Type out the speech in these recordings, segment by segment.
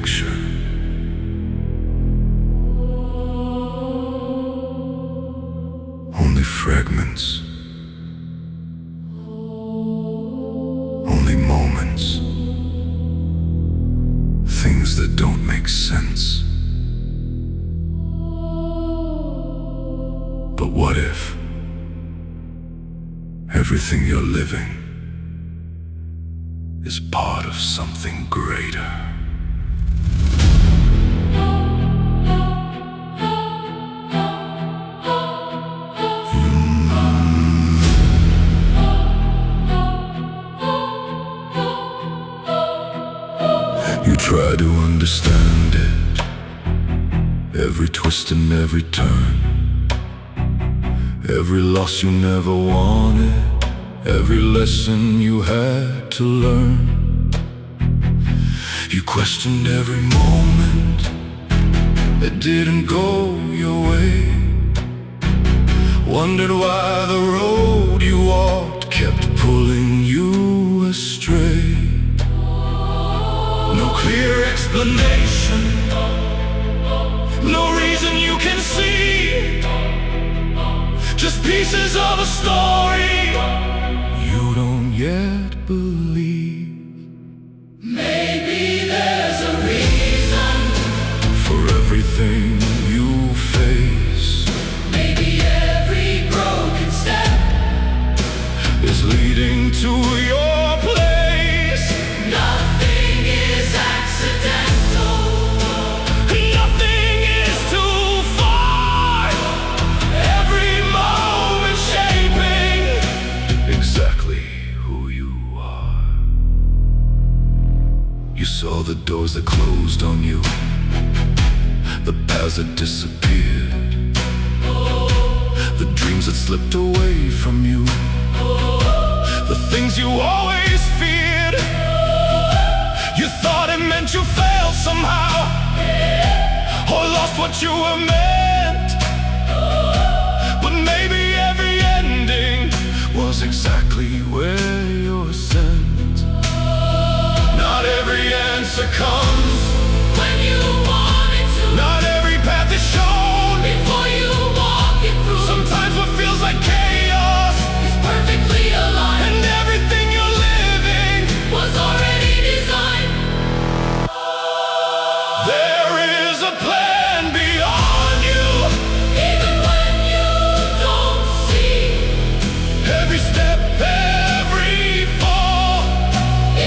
picture. Only fragments. Only moments. Things that don't make sense. But what if everything you're living is part of something greater? You try to understand it, every twist and every turn, every loss you never wanted, every lesson you had to learn. You questioned every moment that didn't go your way, wondered why the road you walked kept pulling you astray. No clear explanation, no reason you can see, just pieces of a story you don't yet believe. Maybe there's a reason for everything you face. Maybe every broken step is leading to your place. Nothing is accidental, nothing is too far. Every moment shaping exactly who you are. You saw the doors that closed on you, the paths that disappeared, the dreams that slipped away from you, the things you always feared. You thought it meant you failed somehow, or lost what you were meant. But maybe every ending was exactly where you're sent. Not every answer comes when you want it to. not every path is shown Before you walk it through. Sometimes what feels like chaos It's perfectly aligned, and everything you're living was already designed. there is a plan beyond you. Even when you don't see, Every step, every fall,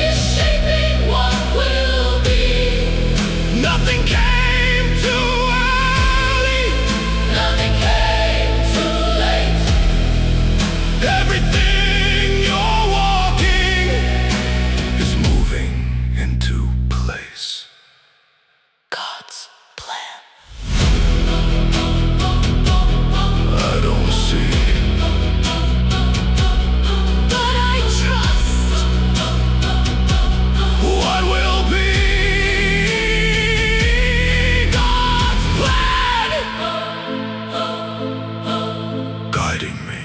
is shaping what will be. nothing came too early, Nothing came too late. everything you're walking is moving into place. God's plan. I don't see, But I trust. what will be God's plan, guiding me.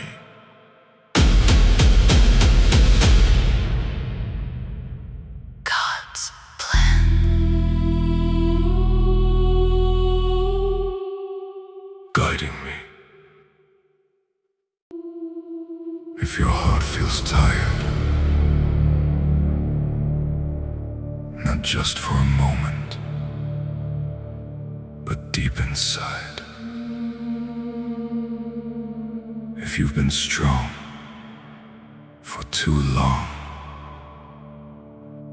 God's plan. Guiding me. If your heart feels tired, not just for a moment, but deep inside. If you've been strong for too long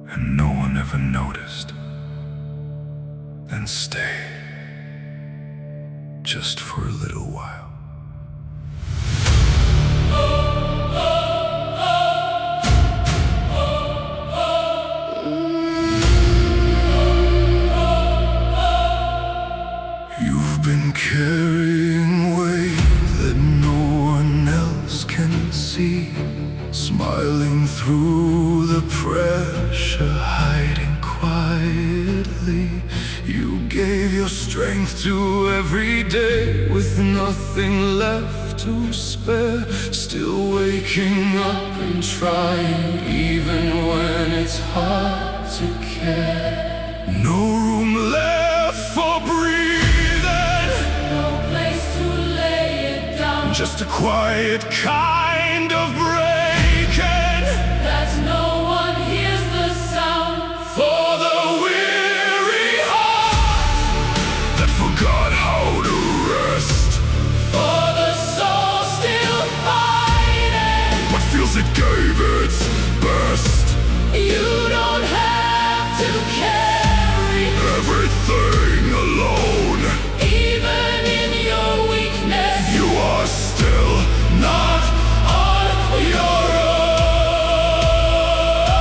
and no one ever noticed, then stay just for a little while. You've been carrying weight that no one else can see, smiling through the pressure, hiding quietly. You gave your strength to every day with nothing left to spare, still waking up and trying even when it's hard to care. No room just a quiet kind of breaking that no one hears the sound. for the weary heart that forgot how to rest, For the soul still fighting, but feels it gave its best. you don't have to carry Everything alone, even in your weakness. you are still not On your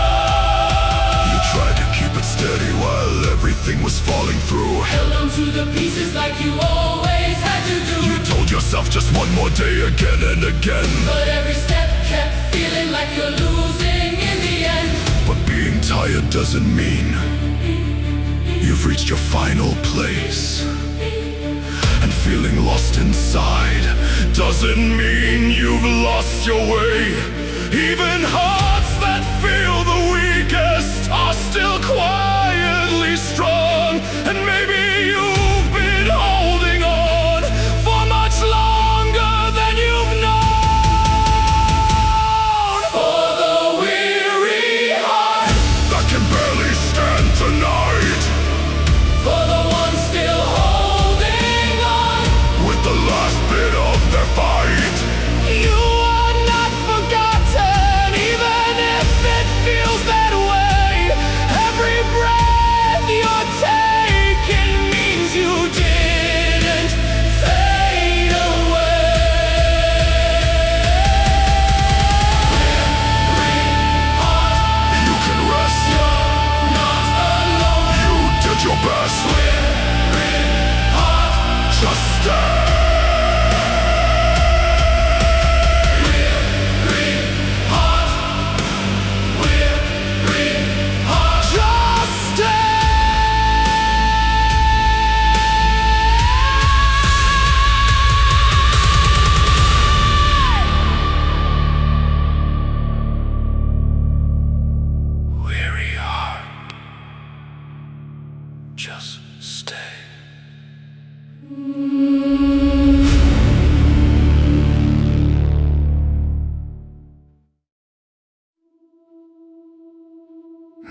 own, You tried to keep it steady while everything was falling through. held on to the pieces like you always had to do. You told yourself just one more day again and again, But every step kept feeling like you're losing in the end. but being tired doesn't mean you've reached your final place. And feeling lost inside doesn't mean you've lost your way. Even hearts that feel the weakest are still quietly strong. And maybe you've been holding on for much longer than you've known. For the weary heart, That can barely stand tonight, for the one still holding on, with the last bit of their fight. you are not forgotten, even if it feels that way. Every breath you're taking means you didn't fade away. You can rest, Not alone. you did your best. Just stay. Just stay. Weary heart, just stay.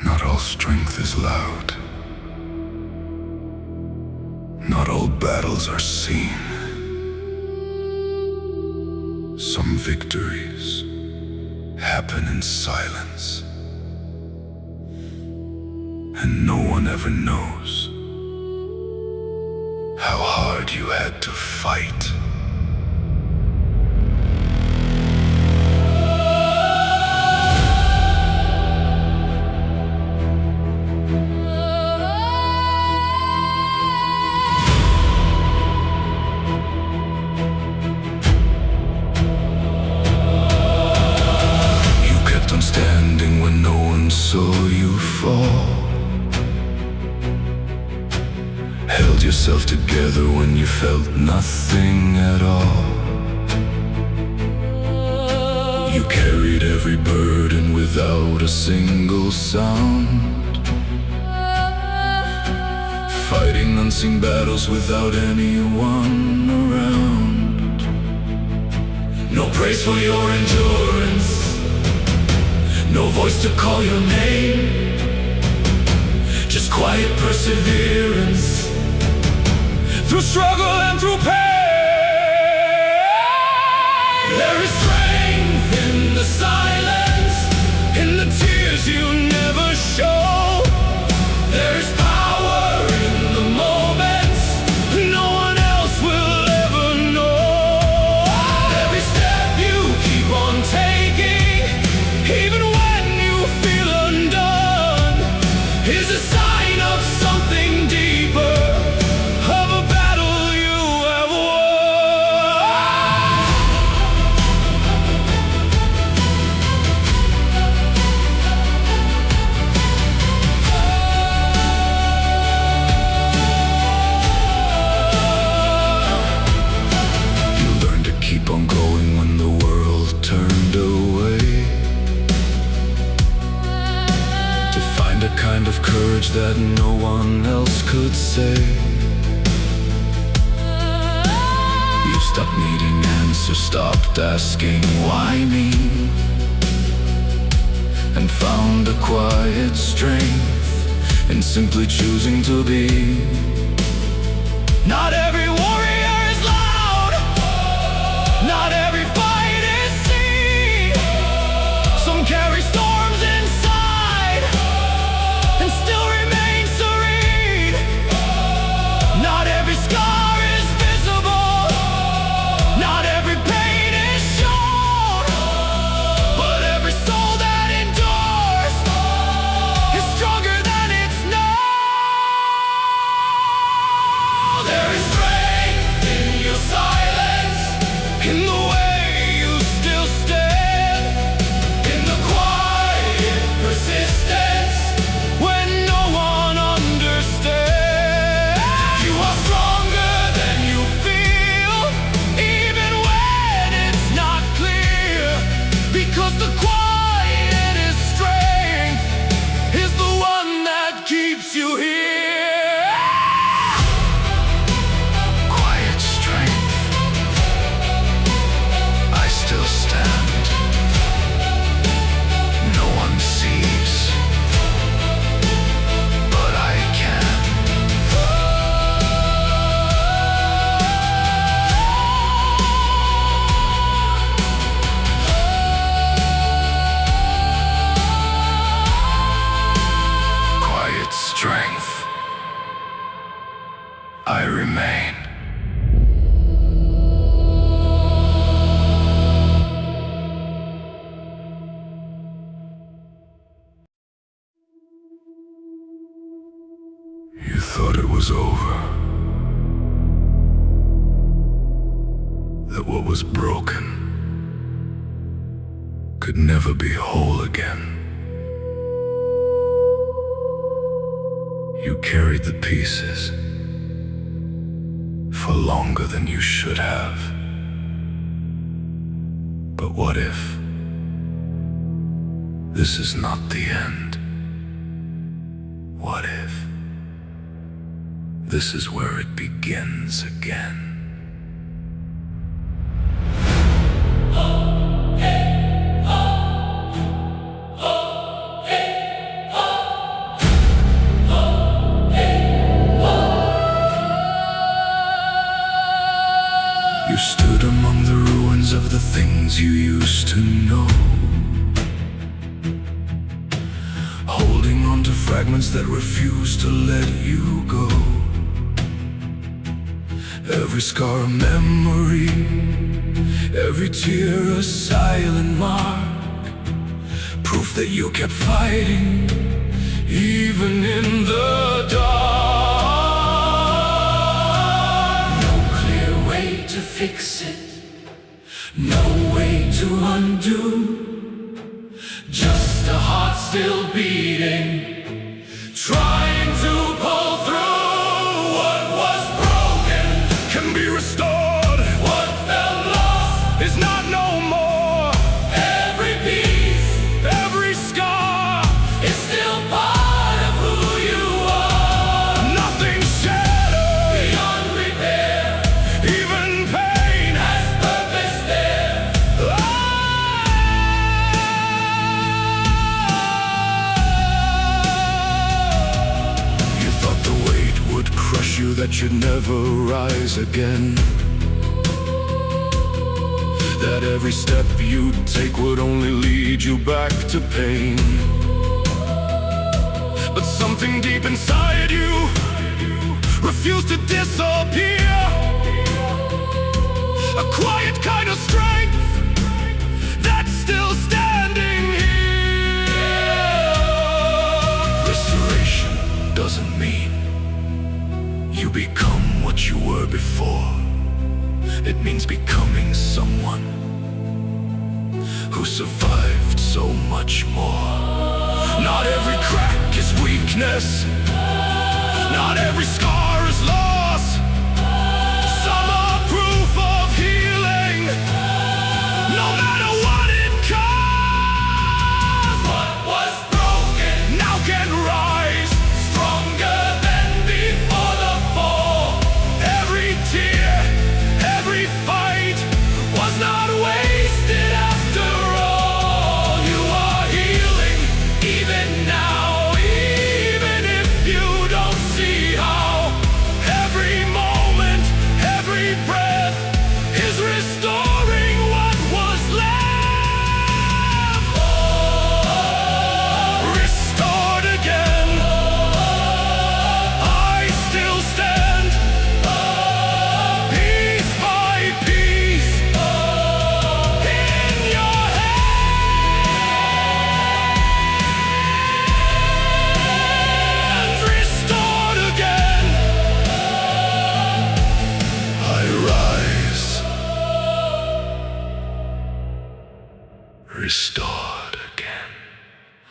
Not all strength is loud. Not all battles are seen. Some victories happen in silence, and no one ever knows how hard you had to fight. You kept on standing when no one saw you fall. Held yourself together when you felt nothing at all. You carried every burden without a single sound, fighting unseen battles without anyone around. No praise for your endurance, no voice to call your name, just quiet perseverance through struggle and through pain. There is strength in the silence, in the tears you never show. There is power in the moments no one else will ever know. Every step you keep on taking, even when you feel undone, is a sign of something deeper, of a battle you have won. You learned to keep on going when the world turned away, to find a kind of courage that no one else could say. You stopped needing answers So stopped asking why me, and found a quiet strength in simply choosing to be. Not every warrior is loud, not every fight is seen. Some carry storms inside and still remain serene. Not every scar is visible, not every pain is shown, but every soul that endures is stronger than it's known. There is strength in your silence, in the way you still stand, in the quiet persistence when no one understands. You are stronger than you feel, even when it's not clear, because the quietest strength is the one that keeps you here. Quiet strength. I still stand. No one sees, but I can. Quiet strength. I remain. You thought it was over, that what was broken could never be whole again. You carried the pieces for longer than you should have. But what if this is not the end? What if this is where it begins again? You stood among the ruins of the things you used to know, holding on to fragments that refuse to let you go. Every scar a memory, every tear a silent mark, proof that you kept fighting, even in the dark. No clear way to fix it, no way to undo, just a heart still beating, trying to pull through. What was broken can be restored. What felt lost is not no more. Every piece, every scar is still part of who you are. Nothing shattered beyond repair, even pain has purpose there. You thought the weight would crush you, that you'd never rise again, that every step you'd take would only lead you back to pain. But something deep inside you refused to disappear, a quiet kind of strength that's still standing here. Restoration doesn't mean you become what you were before. It means becoming someone who survived so much more. Not every crack is weakness, not every scar is loss. Some are proof of healing, no matter what it costs. What was broken now can rise, stronger than before the fall. Every tear, every fight was not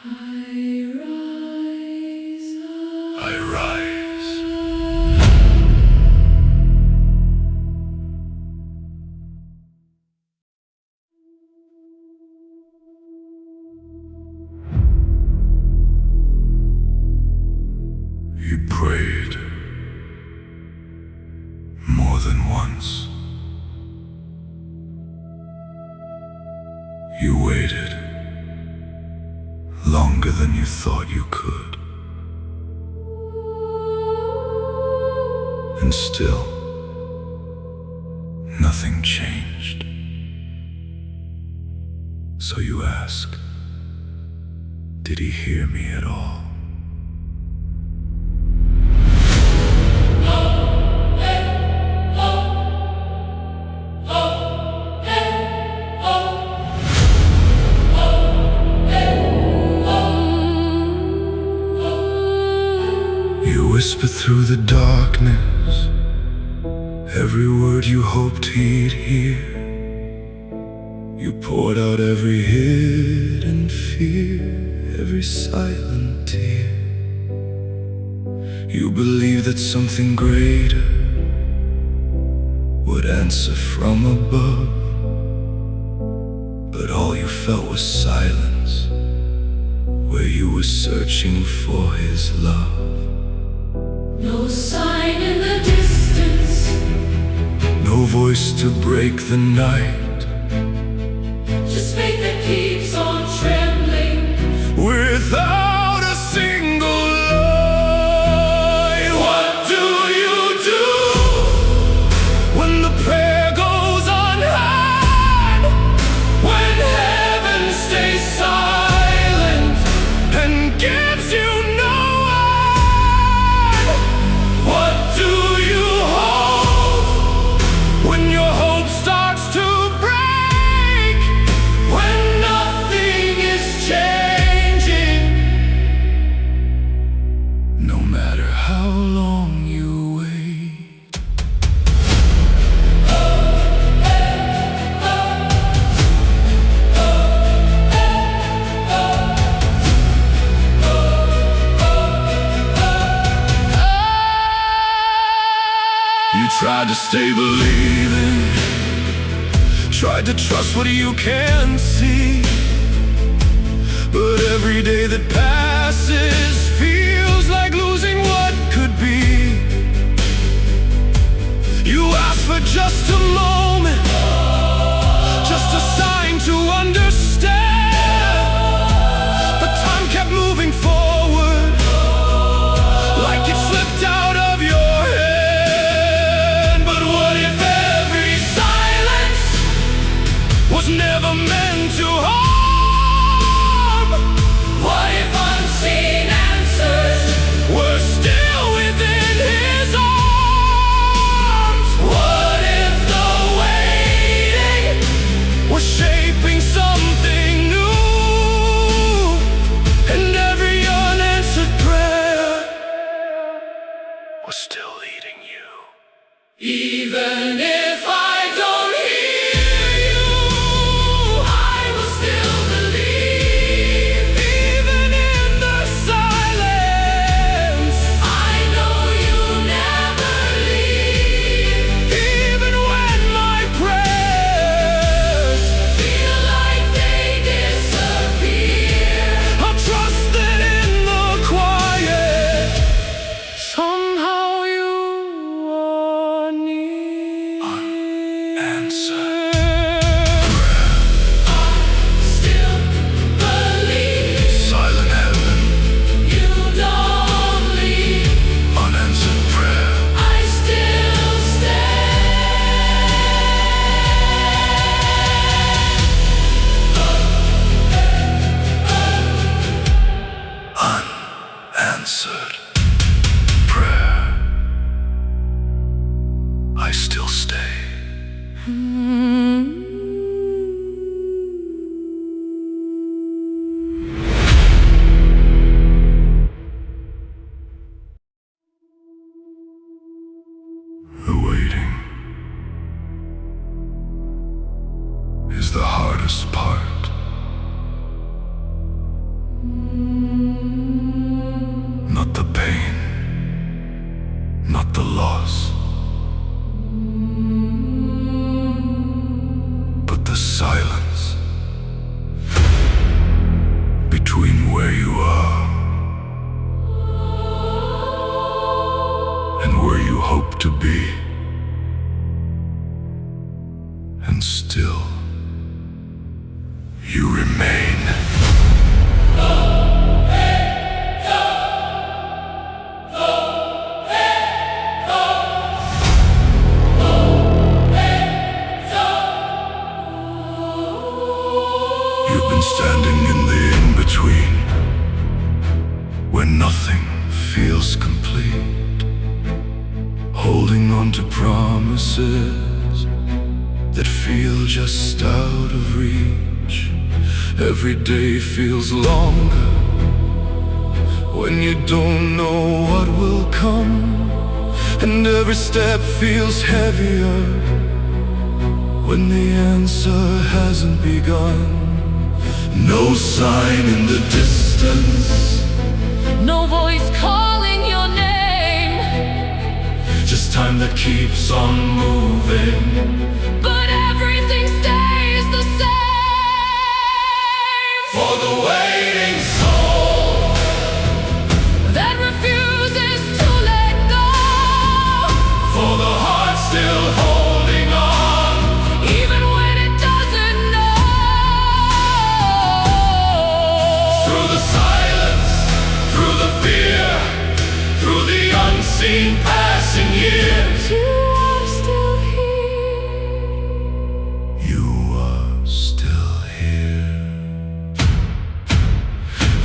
I rise. You prayed more than once. You waited longer than you thought you could. And still, nothing changed. So you ask, did he hear me at all? You whisper through the darkness every word you hoped he'd hear. You poured out every hidden fear, every silent tear. You believed that something greater would answer from above, but all you felt was silence where you were searching for his love. No sign in the distance, no voice to break the night, just faith that keeps on trembling without a single lie. What do you do when the prayer goes unheard? When heaven stays silent and gives you no word? What do you hope when your hope starts to break? When nothing is changing, no matter how long you wait. You tried to stay believing, tried to trust what you can't see, but every day that passes feels like losing what could be. You asked for just a moment, just a sign to understand, but time kept moving forward like it slipped out of your hand. But what if every silence was never meant to harm? What if unseen answers We're still within his arms. What if the loss, but the silence between where you are and where you hope to be. And still, you remain. You've been standing in the in-between, where nothing feels complete, holding on to promises that feel just out of reach. Every day feels longer when you don't know what will come, and every step feels heavier when the answer hasn't begun. No sign in the distance, No voice calling your name, just time that keeps on moving. but everything stays the same. For the waiting soul That refuses to let go, for the heart still holding on, even when it doesn't know. through the silence, through the fear, through the unseen passing years. You are still here. You are still here.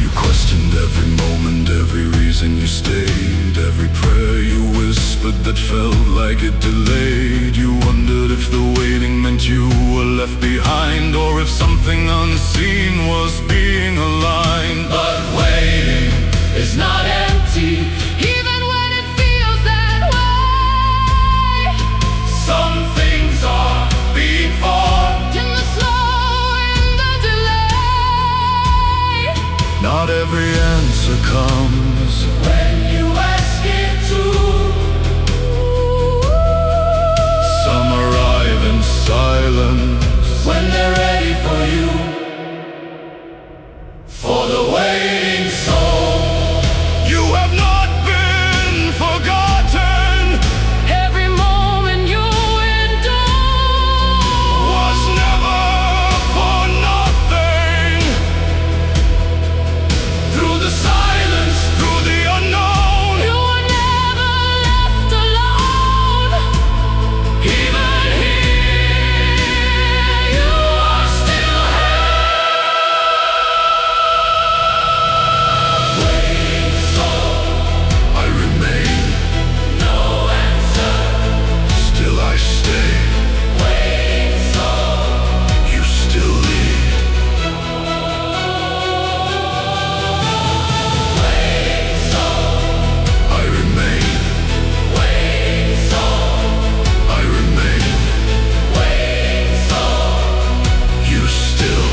You questioned every moment, every reason you stayed, every prayer you whispered that felt like it delayed. You wondered if the waiting meant you were left behind, or if something unseen was being aligned. But waiting is not empty, Even when it feels that way, some things are being formed. in the slow, in the delay, Not every answer comes when you ask it to. Some arrive in silence when they're ready for you. For the waiting soul, you have not been forgotten. Every moment you endure Was never for nothing. Through the silence, through the unknown, you were never left alone. even here, you are still Waiting soul, I remain, no answer. still I stay. Waiting soul, You still lead. waiting soul, I remain. waiting soul, I remain. waiting soul. You still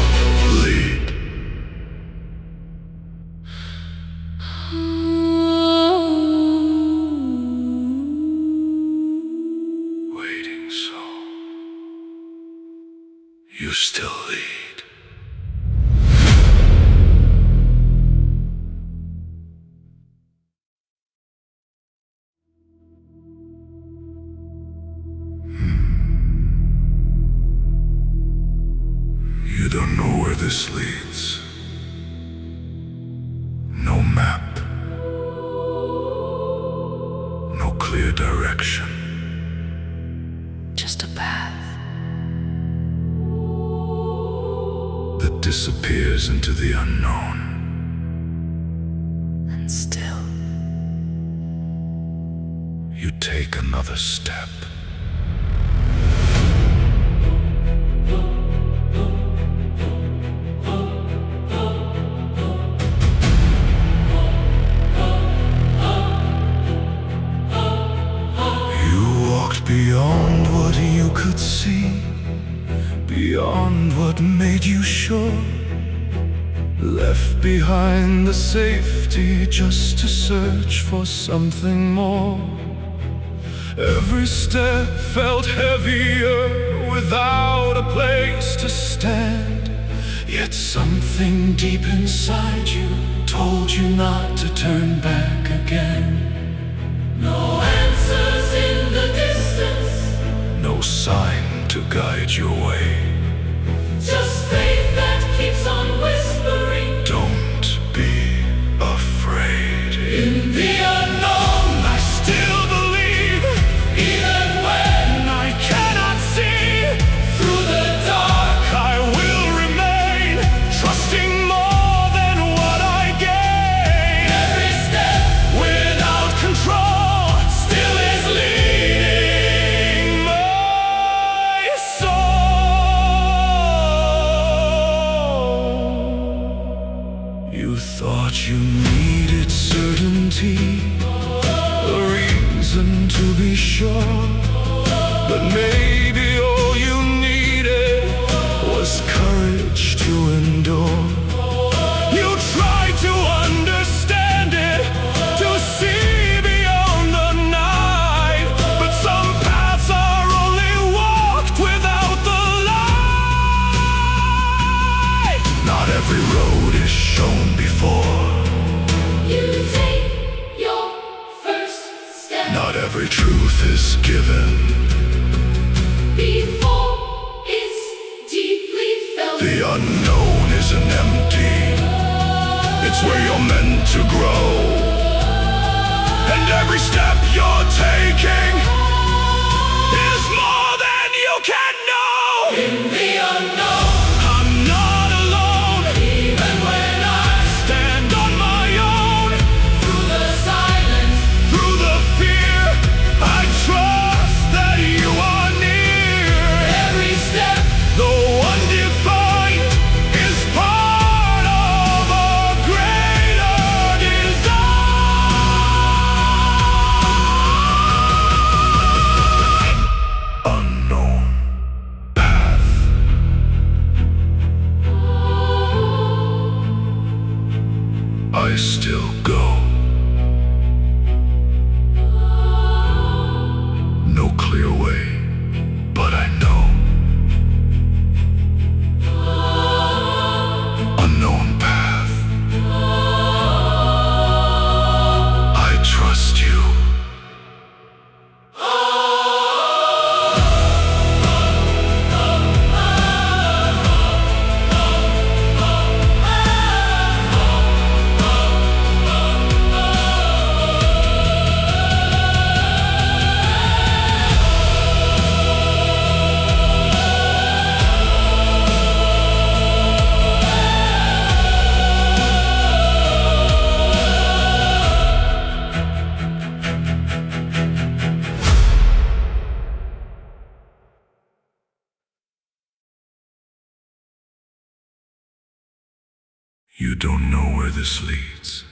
lead. Waiting soul. You still lead. You don't know where this leads. No map. No clear direction. Just a path That disappears into the unknown. and still You take another step. You walked beyond what you could see, beyond what made you sure. Left behind the safety just to search for something more. Every step felt heavier without a place to stand. Yet something deep inside you told you not to turn back again. No answers in the distance, No sign to guide your way. just faith that keeps on whispering. Don't be afraid. In the unknown, I still believe, even when I cannot see. through the dark, I will remain, trusting more than what I gain. every step Without control, still is leading my soul. You thought you needed certainty, a reason to be sure, but maybe all you needed was courage to endure. You tried to understand it, to see beyond the night, but some paths are only walked without the light. Not every road is shown before, you take your first step not every truth is given. before it's deeply felt. The unknown isn't empty, it's where you're meant to grow. And every step you're taking is more than you can know. In the unknown, I'm not alone, even when I stand on my own. through the silence, Through the fear, I trust that you are near. every step Though undefined, is part of a greater design. Unknown path. I still go. No clear way, but I know. Unknown path. I trust you. You don't know where this leads.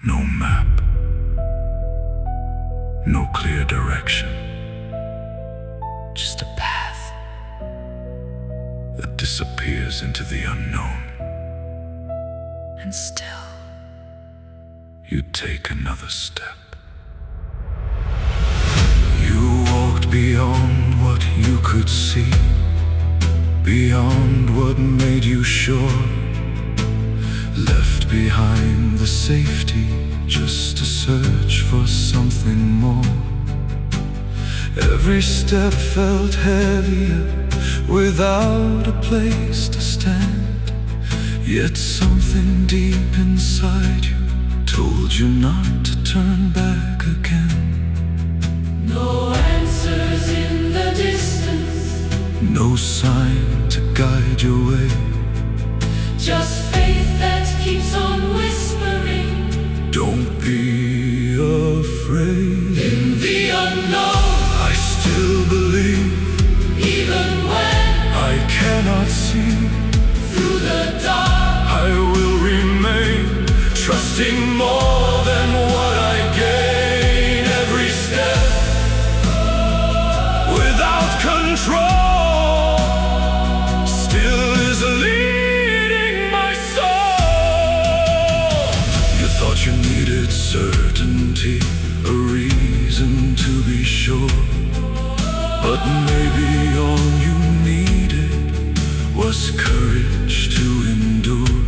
No map. No clear direction. Just a path that disappears into the unknown. And still, you take another step. You walked beyond what you could see, beyond what made you sure. Left behind the safety just to search for something more. Every step felt heavier without a place to stand. Yet something deep inside you told you not to turn back again. no answers in the distance, No sign to guide your way. just faith that keeps on whispering. Don't be afraid. In the unknown, I still believe, even when I cannot see. through the dark, I will remain, trusting more than what I gain. Every step without control still is leading my soul. You thought you needed certainty, a reason sure. But maybe all you needed was courage to endure.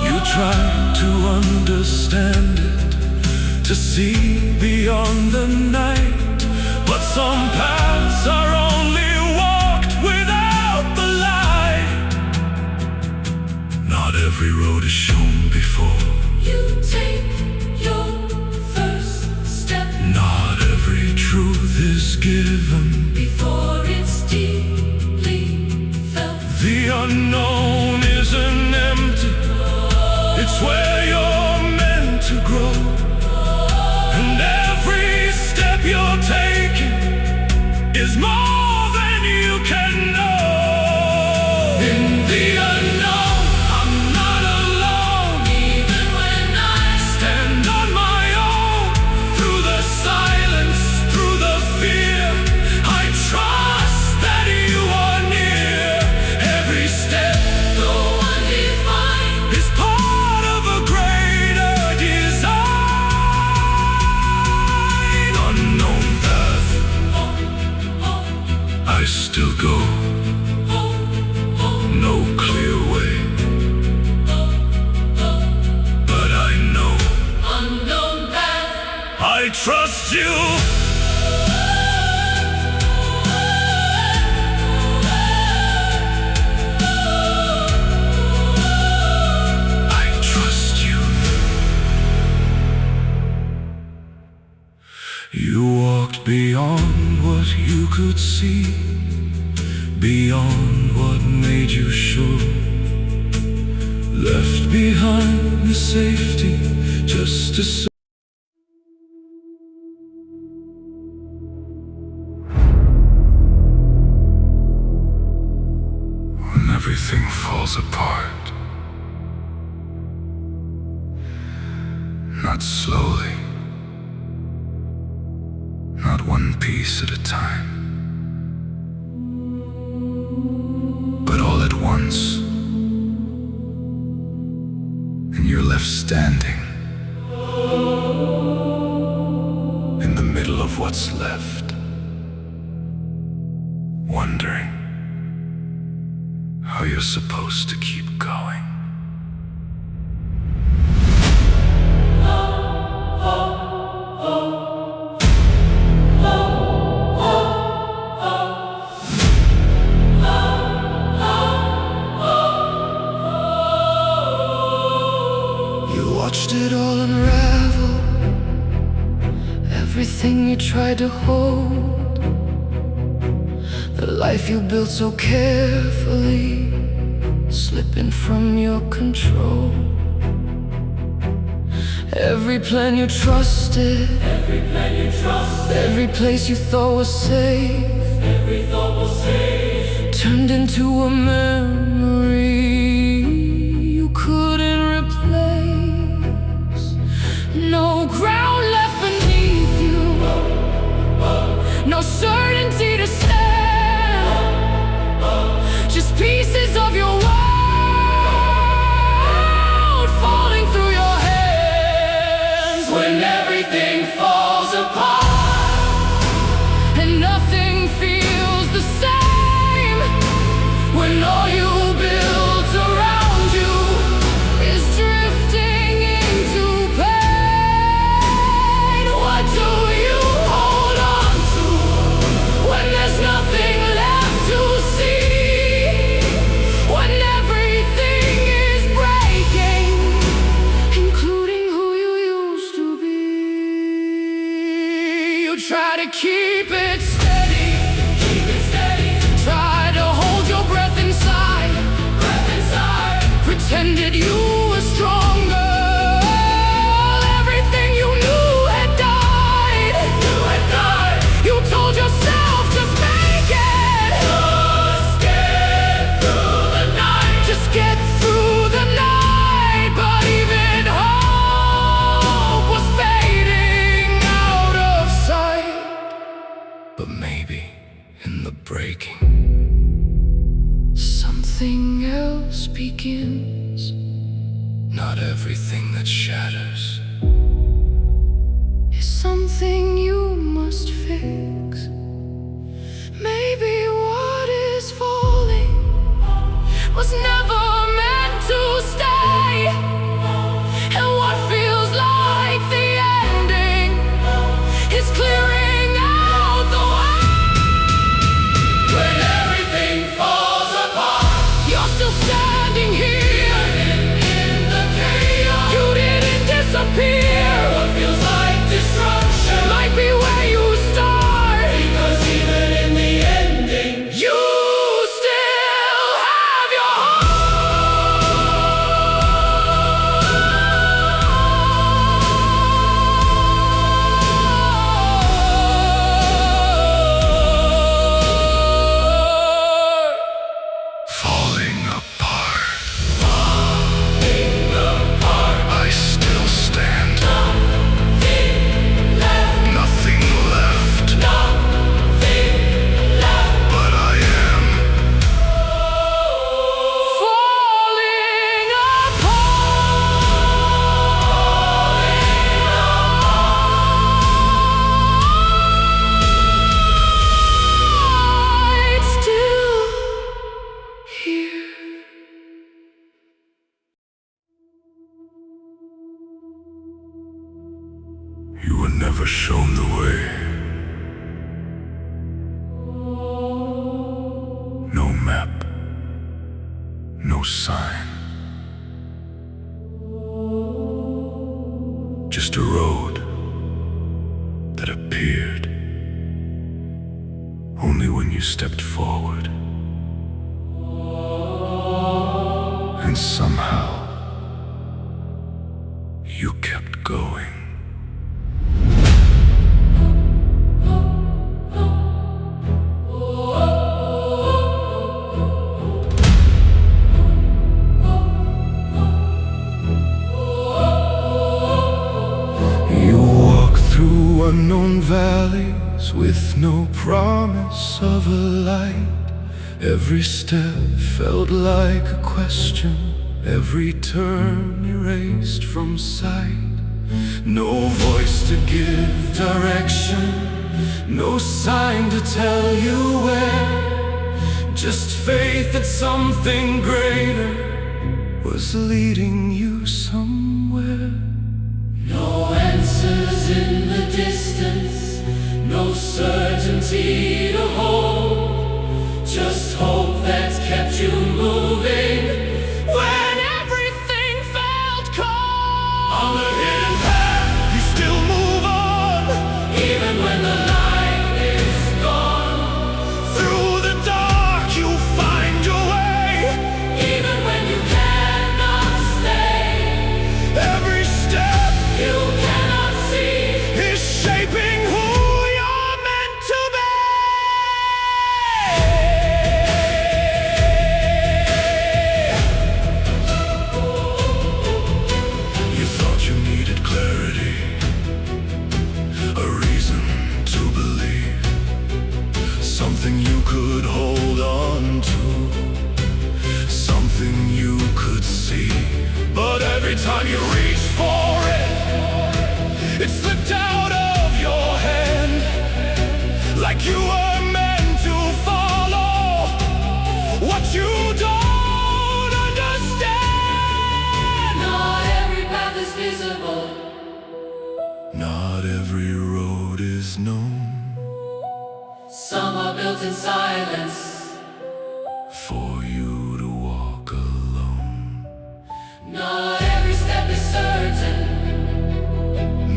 You tried to understand it, to see beyond the night. But some paths are only walked without the light. Not every road is shown before You take your first step. Not every truth is given Before it's deeply felt. The unknown isn't empty, it's where you're meant to grow. And every step you're taking is more than you can know. In the unknown, I'm not alone. Even when I Stand on my own, through the silence, through the fear. I trust that you are near. Every step though undefined, is part of a greater design. Unknown path, I still go. No clear way, but I know unknown path. I trust you. I trust you. You walked beyond what you could see, beyond what made you sure. Left behind the safety just to when everything falls apart, not slowly, not one piece at a time, but all at once, and you're left standing in the middle of what's left, wondering how you're supposed to keep going. You watched it all unravel, everything you tried to hold, the life you built so carefully, slipping from your control. Every plan you trusted, every place you thought was safe, turned into a memory you couldn't replace. No ground left beneath you, no certainty to stand, just pieces of your world falling through your hands. When everything falls apart and nothing feels the same, when all you built around you is drifting into pain. What do you hold on to when there's nothing left to see? When everything is breaking, including who you used to be. You try to keep it steady, try to hold your breath inside, pretended you were stronger. Everything you knew had died. You told yourself, just make it, just get through the night. just get through the night. But even hope was fading out of sight. But maybe in the breaking, something else begins. Not everything that shatters is something you must must fix. Maybe what is falling was never meant to stay, and what feels like the ending is clearing out the way. When everything falls apart, You're still standing here. in the chaos, You didn't disappear. what feels like destruction Might be where you start. because even in the ending, You still have your heart. Falling apart, falling apart, I still stand. nothing left, Nothing left, nothing left. but I am. Falling apart. Still here. You were never shown the way. No map, no sign. Just a road that appeared only when you stepped forward. And somehow you kept going. You walk through unknown valleys with no promise of a light. Every step felt like a question, every turn erased from sight. No voice to give direction, no sign to tell you where. Just faith that something greater was leading you somewhere. No answers in the distance, no certainty to hold, just hope that's kept you moving When everything felt cold. on the hidden path. You still move on Even when the light is gone, through the dark. You find your way. even when you cannot stay, Every step you cannot see. is shaping who you're meant to be. You thought you needed clarity, a reason to believe, something you could hold on to, something you could see. But every time you reach for it, it slipped out of your hand, like you were meant to follow what you don't understand. Not every path is visible, Not every road is known some are built in silence. for you to walk alone. Not every step is certain,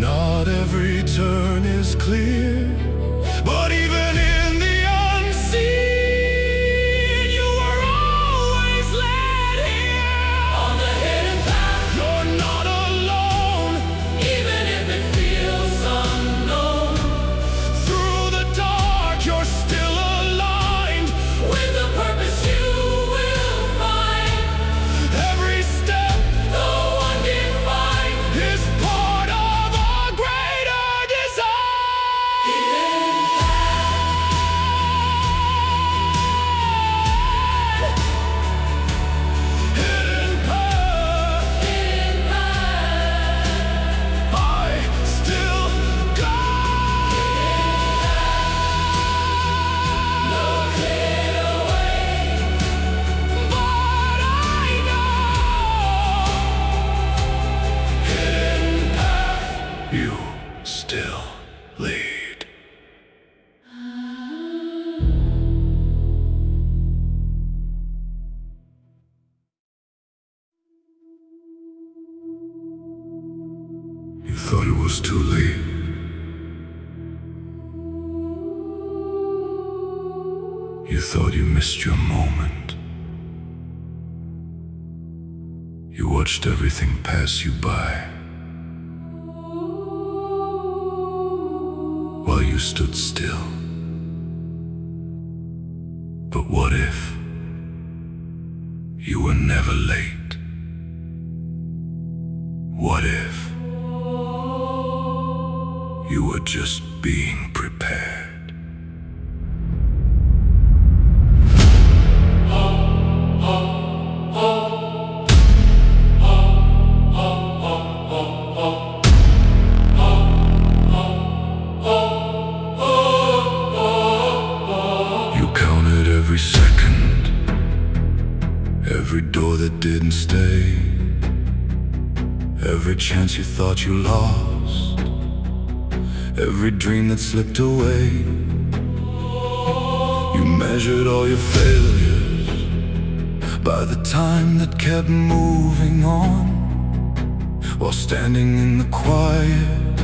Not every turn is clear, but even in the unseen, you were always led here. on the hidden path. You're not alone. Even if it feels unknown, Through the dark, you're still aligned. with the purpose you will find. Every step Though undefined, is part of a greater design. thought it was too late. You thought you missed your moment. You watched everything pass you by, while you stood still. But what if you were never late? What if you were just being prepared? You counted every second, every door that didn't stay, every chance you thought you lost, every dream that slipped away. You measured all your failures by the time that kept moving on, while standing in the quiet,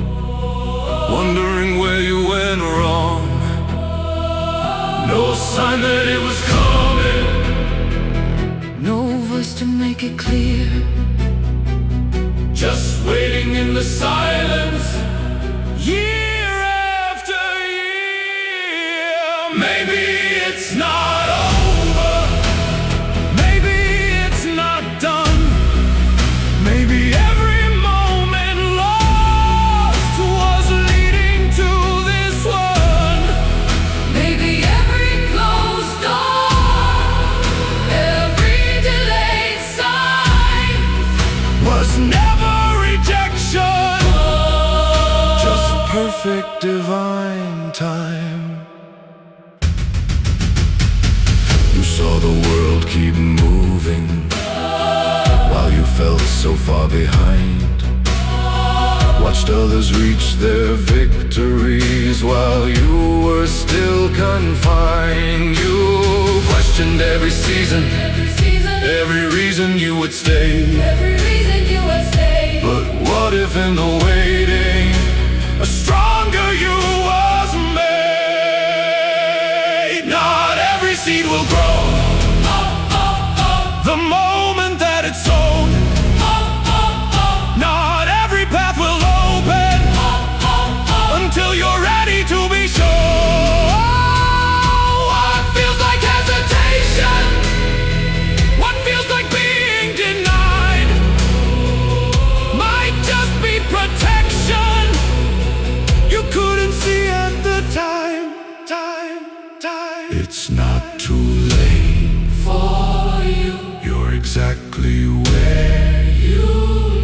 wondering where you went wrong. No sign that it was coming, No voice to make it clear. just waiting in the silence, year after year. Maybe it's not over, maybe it's not done, maybe every moment lost was leading to this one. Maybe every closed door, every delayed sign Was never rejection, just perfect divine time. You saw the world keep moving while you felt so far behind. Watched others reach their victories while you were still confined. You questioned every season, every reason you would stay. every reason you would stay. But what if in the waiting, a stronger you was made? Not every seed will grow the moment that it's sown. Not every path will open until you're ready to be shown. What feels like hesitation? What feels like being denied? Might just be protection you couldn't see at the time. It's not too late For you, You're exactly where you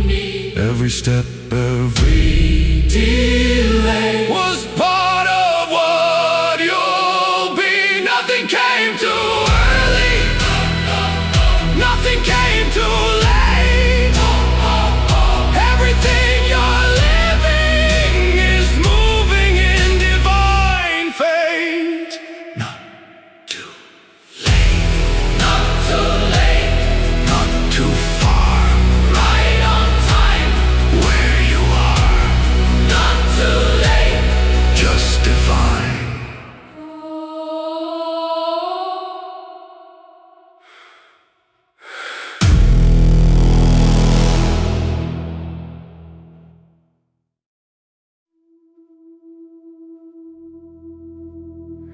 need every step, every delay was part of what you'll be. Nothing came too early, nothing came too late. Everything you're living is moving in divine fate. Not too late, not too late, not too far, right on time, where you are, not too late. just divine.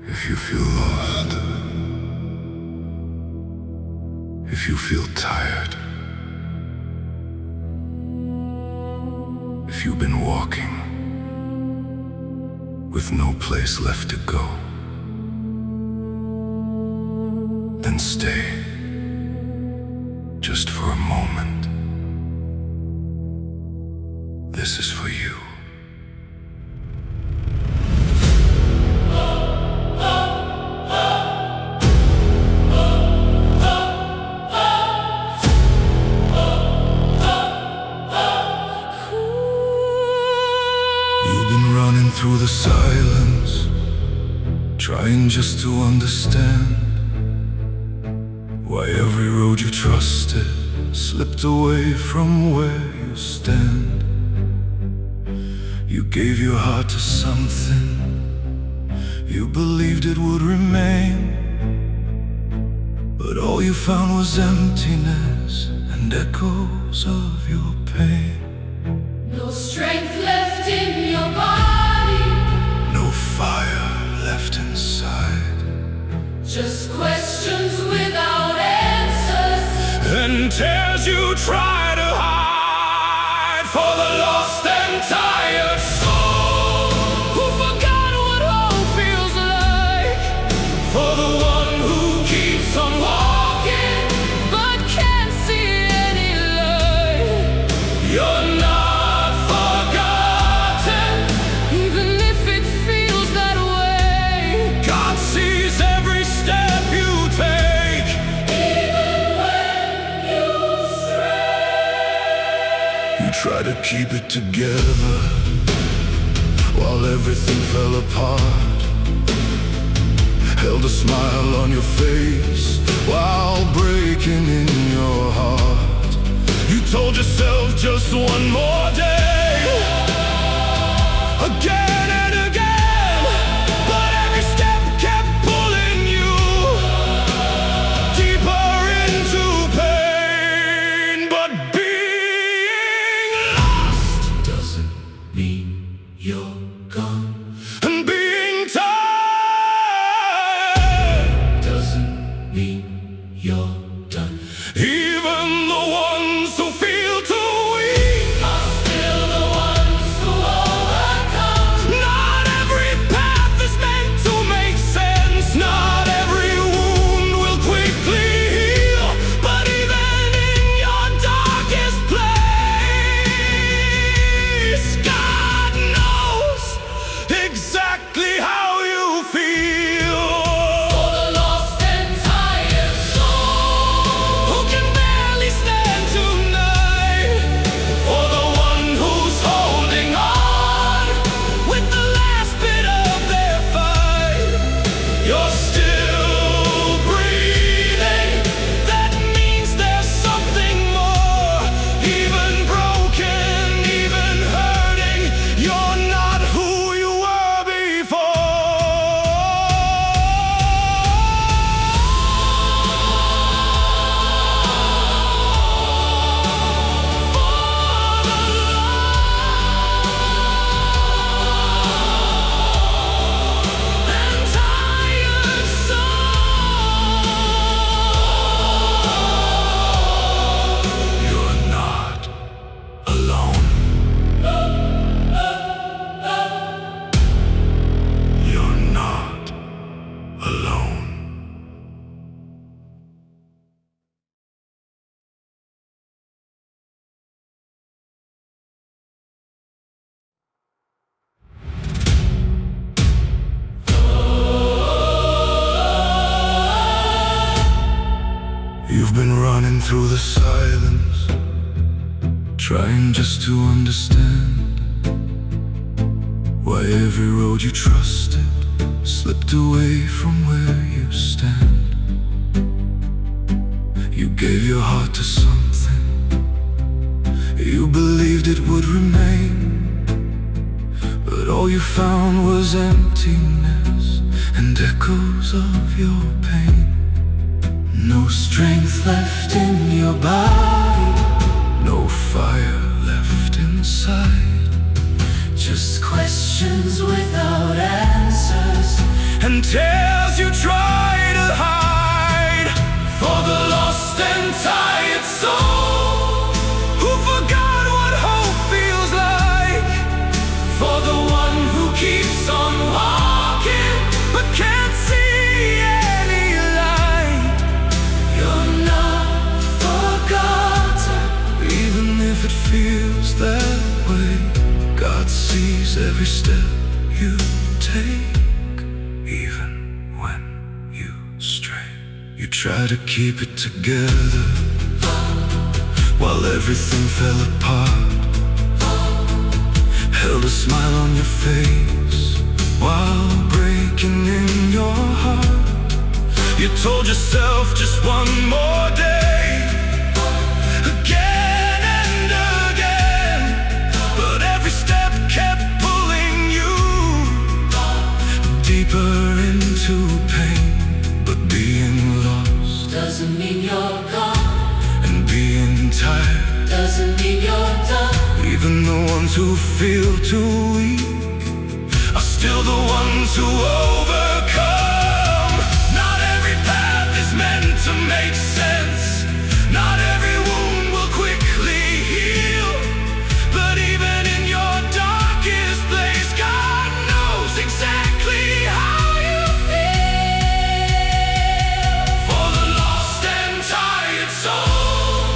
If you feel lost, if you feel tired, if you've been walking with no place left to go, then stay just for a moment. This is for you. You've been running through the silence, trying just to understand why every road you trusted slipped away from where you stand. You gave your heart to something you believed it would remain, but all you found was emptiness and echoes of your pain. No strength left in your body, No fire left inside, just questions without answers. and tears you try to hide for the lost and tired soul who forgot what hope feels like, for the one who keeps on walking But can't see any light. you're not forgotten, Even if it feels that way. God sees every step you take. Even when you stray. you tried to keep it together while everything fell apart. Held a smile on your face while breaking in your heart. You told yourself just one more day, again and again, but every step kept pulling you deeper into pain. But being lost doesn't mean you're gone, and being tired doesn't mean you're done. Even the ones who feel too weak Are still the ones who overcome. Not every path is meant to make sense. Not every wound will quickly heal. But even in your darkest place, God knows exactly how you feel. For the lost and tired soul Who can barely stand tonight, for the one who's holding on with the last bit of their fight. You're still breathing, that means there's something more. Even broken, even hurting, you're not who you were You're not alone. You're not alone. You've been running through the silence, trying just to understand why every road you trusted slipped away from where you stand. You gave your heart to something you believed it would remain, but all you found was emptiness and echoes of your pain. No strength left in your body, no fire left inside, just questions without answers, and tears you try to hide for the lost and tired soul who forgot what hope feels like, for the one who keeps on walking but can't see any light. You're not forgotten, even if it feels that way. God sees every step you take, even when you stray. You try to keep it together while everything fell apart. Held a smile on your face while breaking in your heart. You told yourself just one more day, again and again, but every step kept pushing Even the ones who feel too weak are still the ones who overcome. Not every path is meant to make sense. Not every wound will quickly heal. But even in your darkest place, God knows exactly how you feel. For the lost and tired soul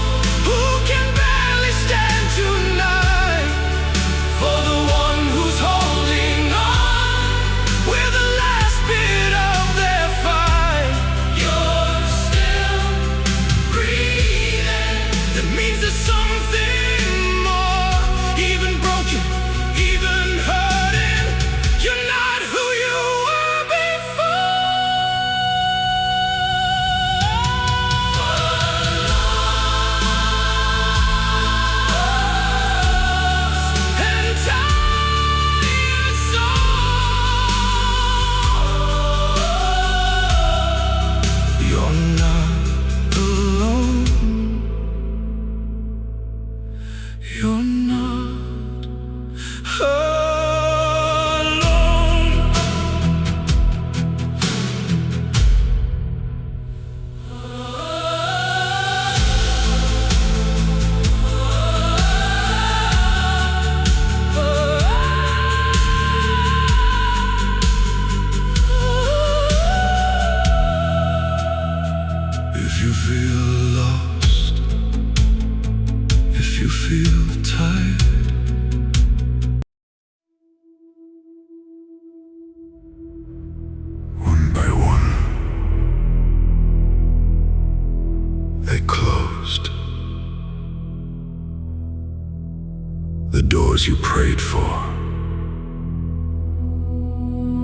who can barely stand tonight, for the one who's holding on with the last bit of their fight, you're still breathing. That means there's something more. Even broken, even hurting, you're not who you were before. And tired soul, you're not alone. You're not alone. If you feel lost, if you feel tired, one by one, they closed. The doors you prayed for,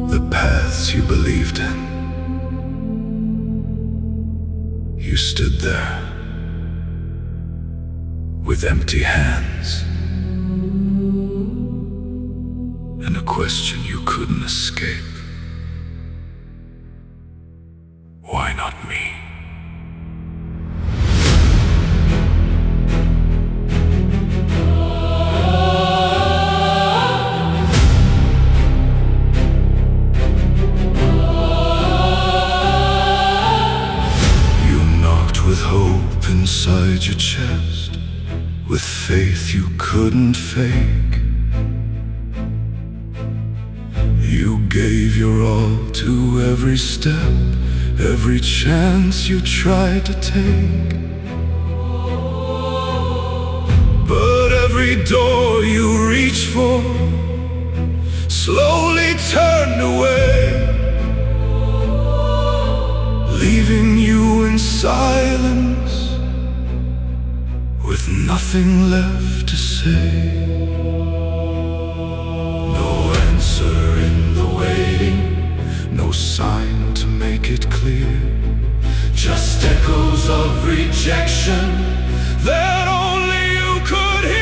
the paths you believed in. You stood there with empty hands and a question you couldn't escape. Why not me? You knocked with hope inside your chest, with faith you couldn't fake. You gave your all to every step, every chance you tried to take. But every door you reached for slowly turned away, leaving you in silence with nothing left to say. No answer in the waiting, no sign to make it clear, just echoes of rejection that only you could hear.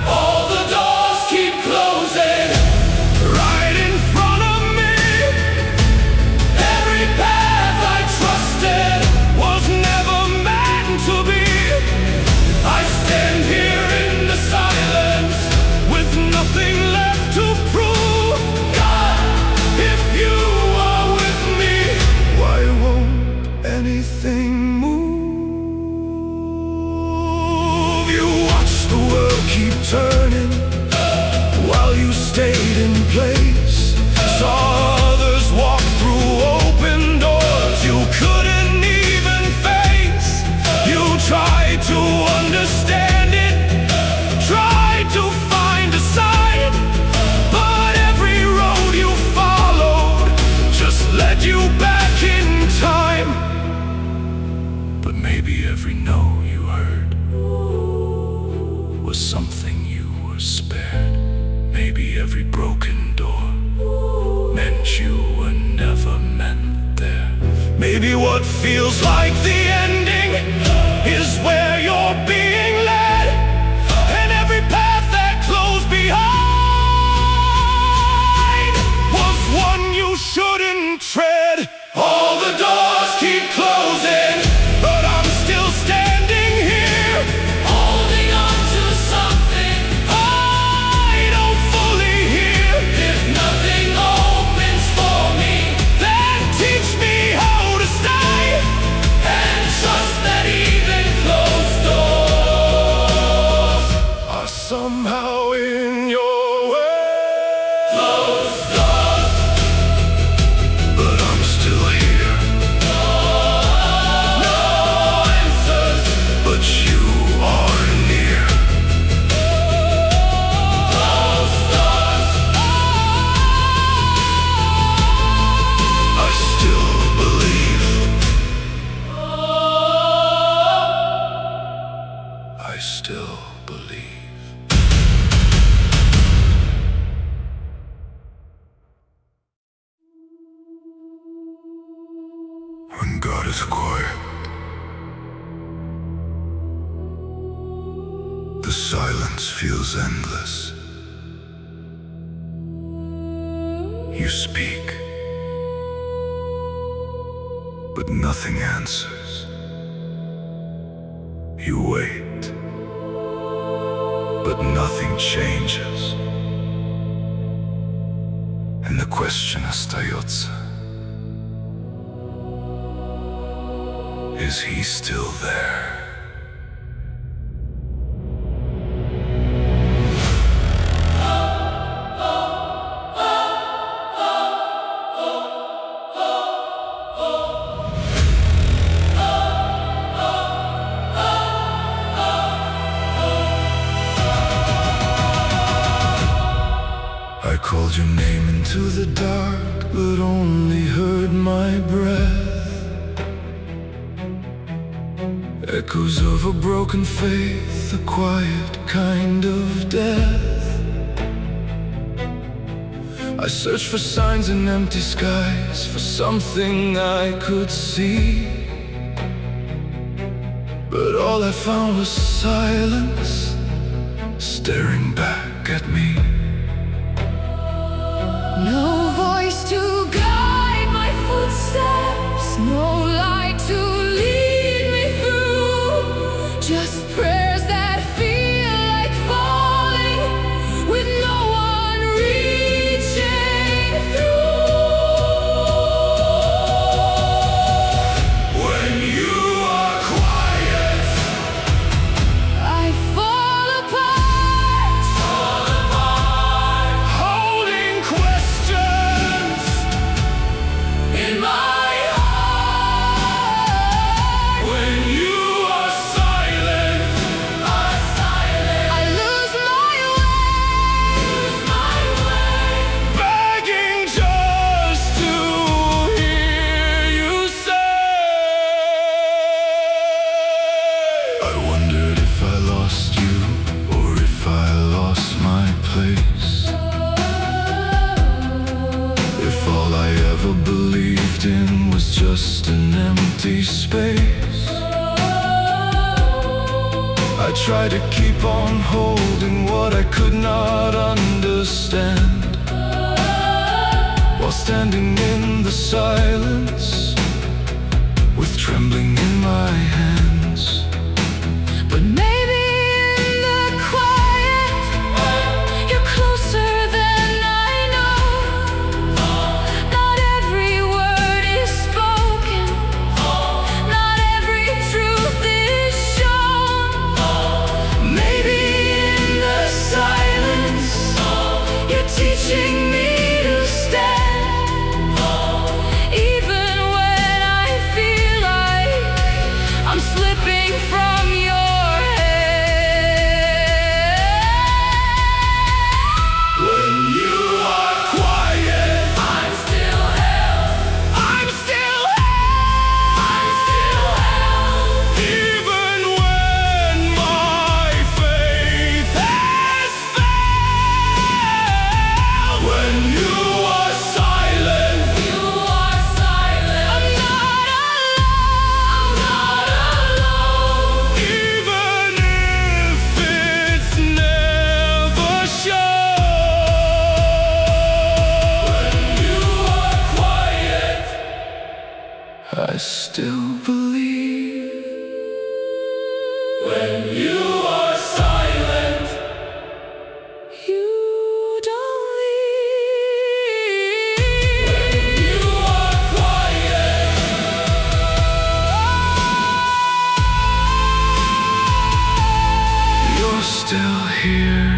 All the doors keep closing right in front of me. Every path I trusted was never meant to be. I stand here in the silence with nothing left to prove. God, if you are with me, why won't anything move? You watched the world keep turning while you stayed in place. Saw others walk through open doors you couldn't even face. You tried to understand it, tried to find a sign, but every road you followed just led you back in time. But maybe every no you heard was something you were spared. Maybe every broken door meant you were never meant there. Maybe what feels like the ending is where you're being led, and every path that closed behind was one you shouldn't tread. All the doors keep closing, but I'm still standing here, holding on to still believe. When God is quiet, the silence feels endless. You speak, but nothing answers. You wait, but nothing changes. And the question остается: is he still there? I called your name into the dark, but only heard my breath. Echoes of a broken faith, a quiet kind of death. I searched for signs in empty skies, for something I could see, but all I found was silence, staring back at me. No voice to guide my footsteps, no light to lead me through, just prayers that feel like falling, with no one reaching through. When you are quiet, I fall apart, holding questions in my heart. when you are silent. I lose my way, Begging just to hear you say, I wondered if I lost you, or if I lost my place. If all I ever believed in was just an empty space. I tried to keep on holding what I could not understand, while standing in the silence, with trembling in my hands. but maybe in the quiet, you're closer than I know. Not every word is spoken, not every truth is shown. Maybe in the silence, you're teaching me to stand, even when I feel like I'm slipping from your hand. when you are quiet, I'm still held, I'm still here. I'm still held. Even when my faith has failed, when you are silent, You are silent. I'm not alone. even if it's never shown. When you are quiet, I still believe. when you are silent, You don't leave. you are quiet. You're still here.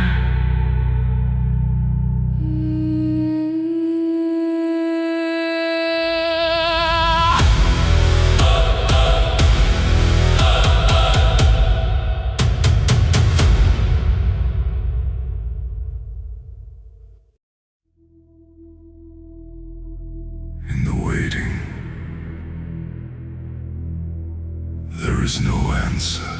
In the waiting, there is no answer.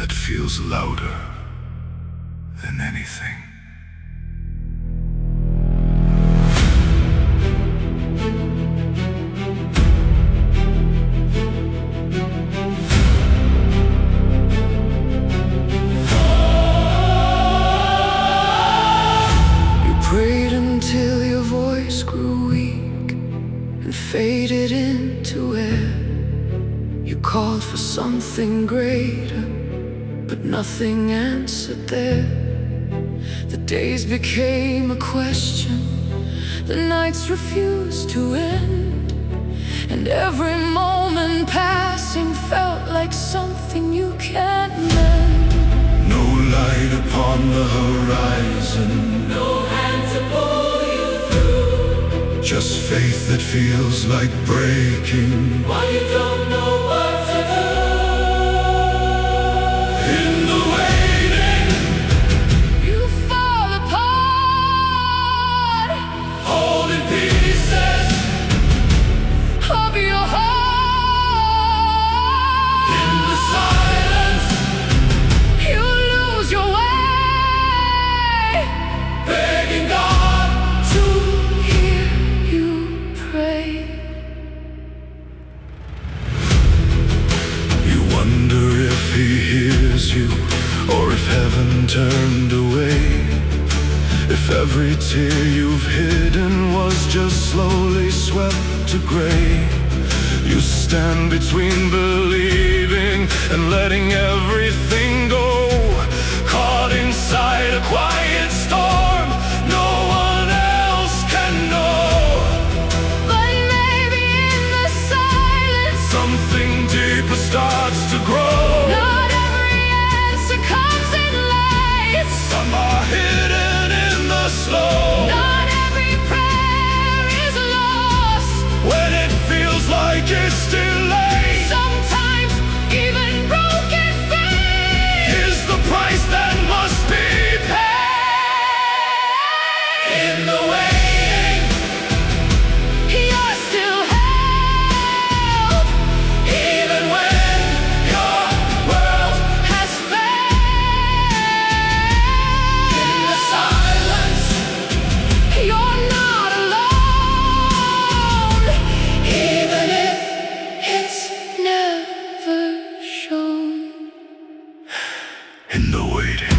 that feels louder than anything. Prayed until your voice grew weak and faded into air. You called for something greater, but nothing answered there. The days became a question, the nights refused to end, and every moment passing felt like something you can't mend. No light upon the horizon, No hand to pull you through. just faith that feels like breaking. While you don't know what to do. In the waiting, You fall apart holding pieces of your heart. in the silence, You lose your way begging God. to hear you pray. You wonder if he hears you, or if heaven turned away. If every tear you've hidden was just slowly swept to gray. You stand between believing and letting everything go, caught inside a quiet storm no one else can know. But maybe in the silence, Something deeper starts to grow. not every answer comes in light. Some are hidden in the slow. Not every prayer is lost. When it feels like it's delayed, Sometimes even broken faith is the price that must be paid. In the waiting, you're still held, even when your world has failed. in the silence, You're not alone, even if it's never shown. In the waiting,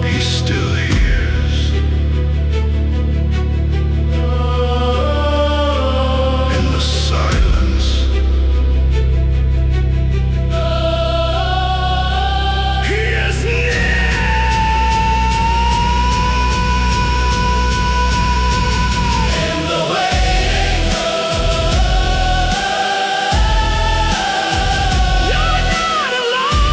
he still hears. In the silence, he is near. in the waiting, You're not alone.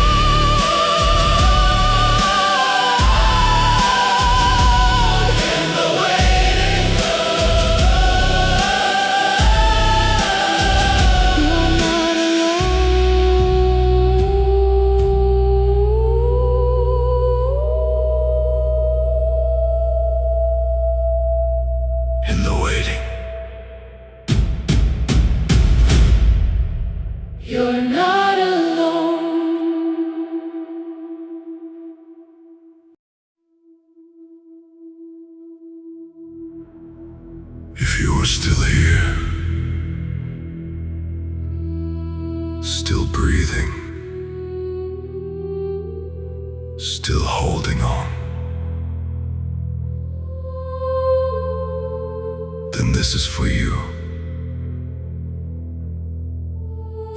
in the waiting, You're not alone. In the waiting. You're not alone. If you were still here, still breathing, still holding on, then this is for you.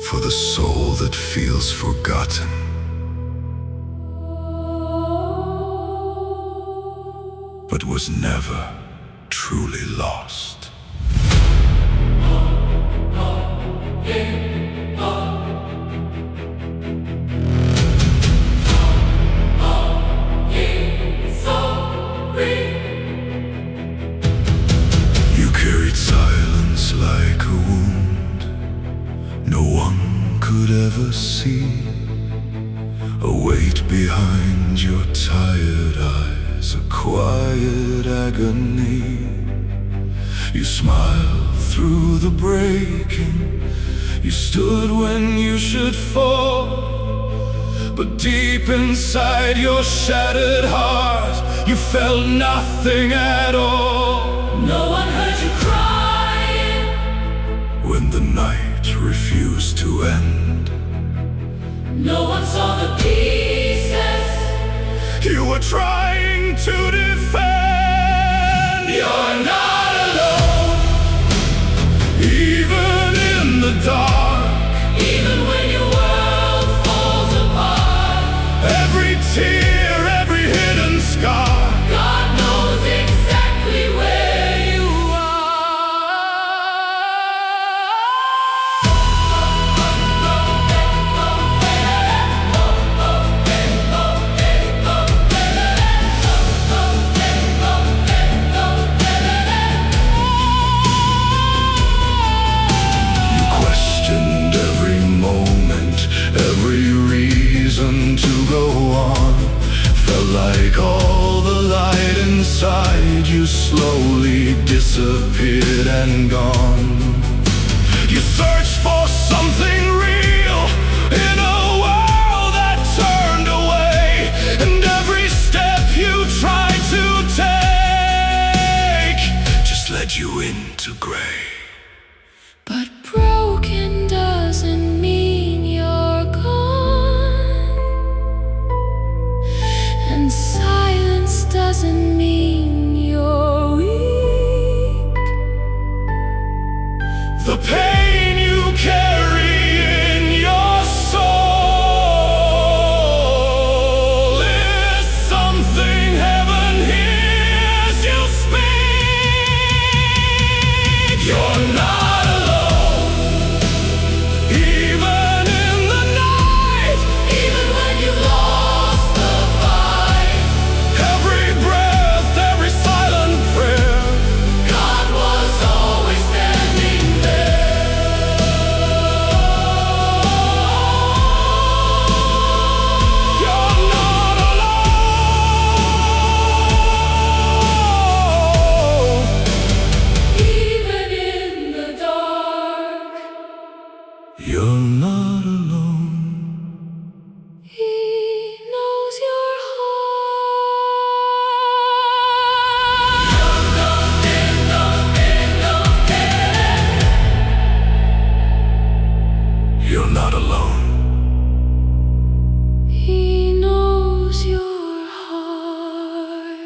For the soul that feels forgotten. But was never truly lost. You carried silence like a wound no one could ever see. A weight behind your tired eyes, a quiet agony. You smile through the breaking, You stood when you should fall, but deep inside your shattered heart, you felt nothing at all. No one heard you crying When the night refused to end, no one saw the pieces you were trying to defend. You're not alone, even in the dark. even when your world falls apart. Every tear, every hidden scar, God knows exactly where you you questioned every moment, every reason to go on. Felt like all the light inside you slowly disappeared and gone. You searched for something real in a world that turned away, and every step you tried to take just led you into gray. But broken doesn't mean you're gone, and silence doesn't mean you're weak. The pain you carry in your soul is something heaven hears you speak. You're not alone, even in the night. even when you lost the fight. Every breath, every silent prayer, God was always standing there. you're not alone. Even in the dark, You're not alone. He knows your heart. You're not alone. He knows your heart.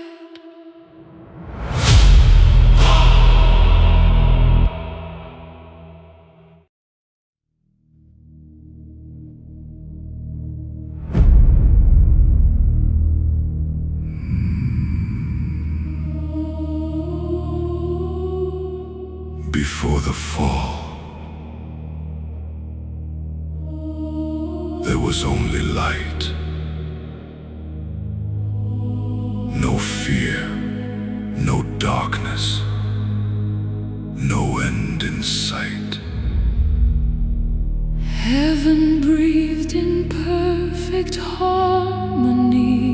Before the fall, there was only light. No fear, no darkness, no end in sight. Heaven breathed in perfect harmony.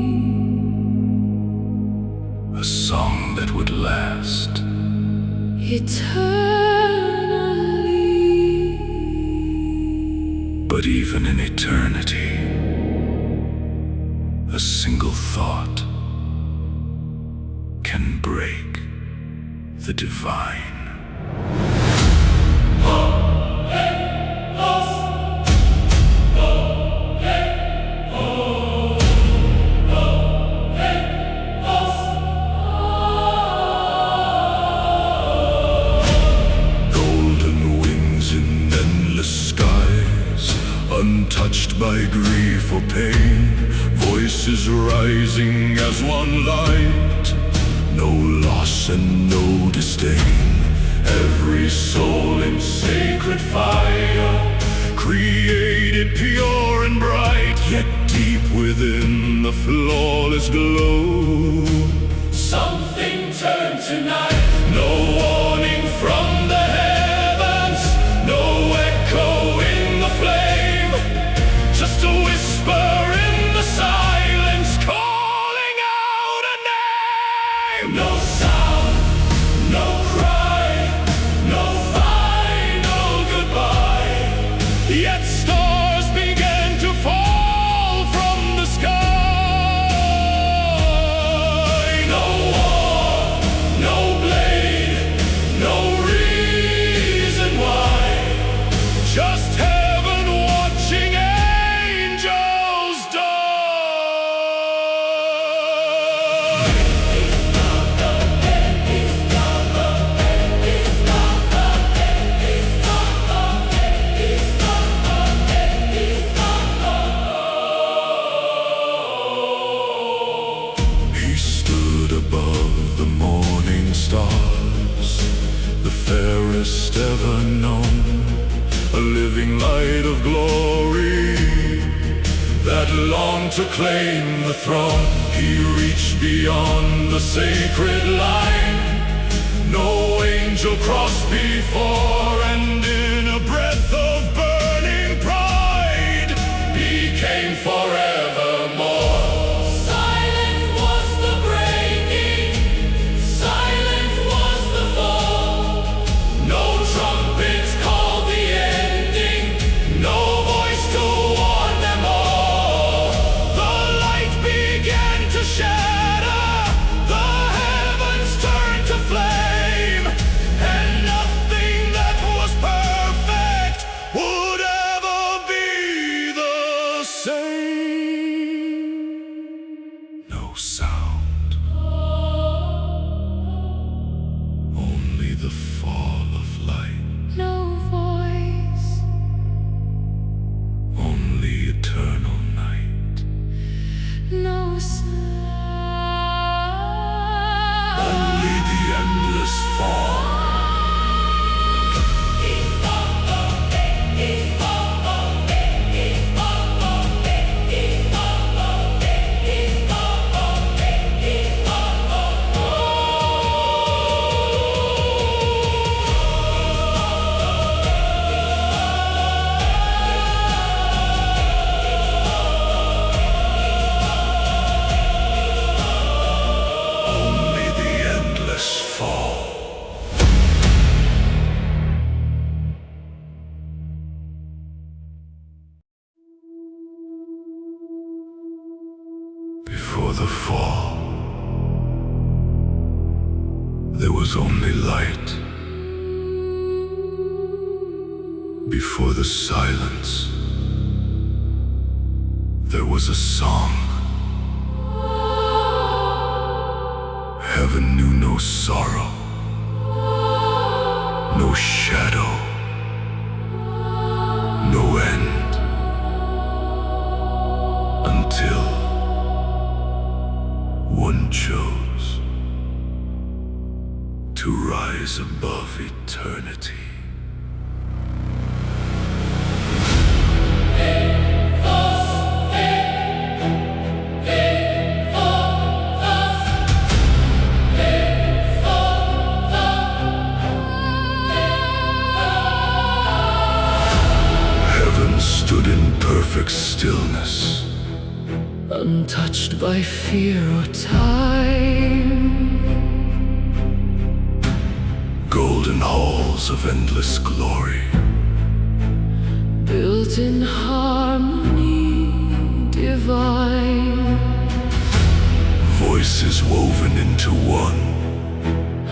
A song that would last. Eternally. But even in eternity, a single thought can break the divine. Golden wings in endless skies, untouched by grief or pain, voices rising as one light. No loss and no disdain. Every soul in sacred fire, created pure and bright, yet deep within the flawless glow. something turned tonight. No warning from the heavens, no echo in the flame, just a whisper in the silence calling out a name. No sound, no cry, no final goodbye. Yet stars began to fall from the sky. No war, no blade, no reason why. Just heaven watching angels die. He stood above the morning stars, the fairest ever known, a living light of glory that longed to claim the throne. He reached beyond the sacred line, no angel crossed before, and in a breath of burning pride became forevermore. Silent was the breaking, silent was the fall. No trumpet called the ending, no voice to warn them all. The light began to shatter, the heavens turned to flame, and nothing that was perfect would ever be the same. No sound, only the fall of light. No voice, Only eternal night. no sound. Only the endless fall. Only the endless fall. Before the fall, there was only light. Before the silence, there was a song. Heaven knew no sorrow, no shadow, no end, until one chose to rise above eternity. Heaven stood in perfect stillness, Untouched by fear or time. golden halls of endless glory. Built in harmony divine. Voices woven into one,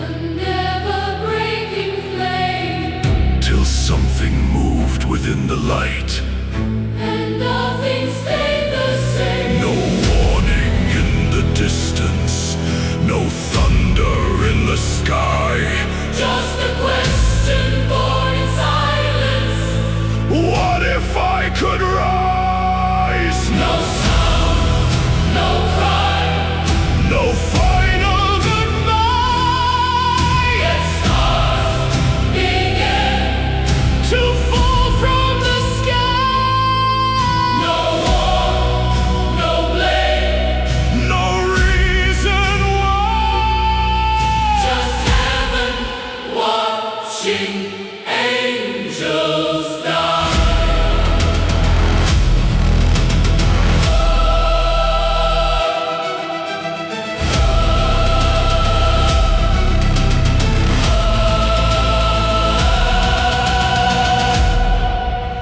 A never-breaking flame, till something moved within the light. and nothing stayed the same. No warning in the distance, no thunder in the sky. Just a question born in silence. What if I could rise? No sound, no cry. No final goodbye. Yet stars began To fall from the sky. no war, no blame. No reason why. Just heaven watching angels die.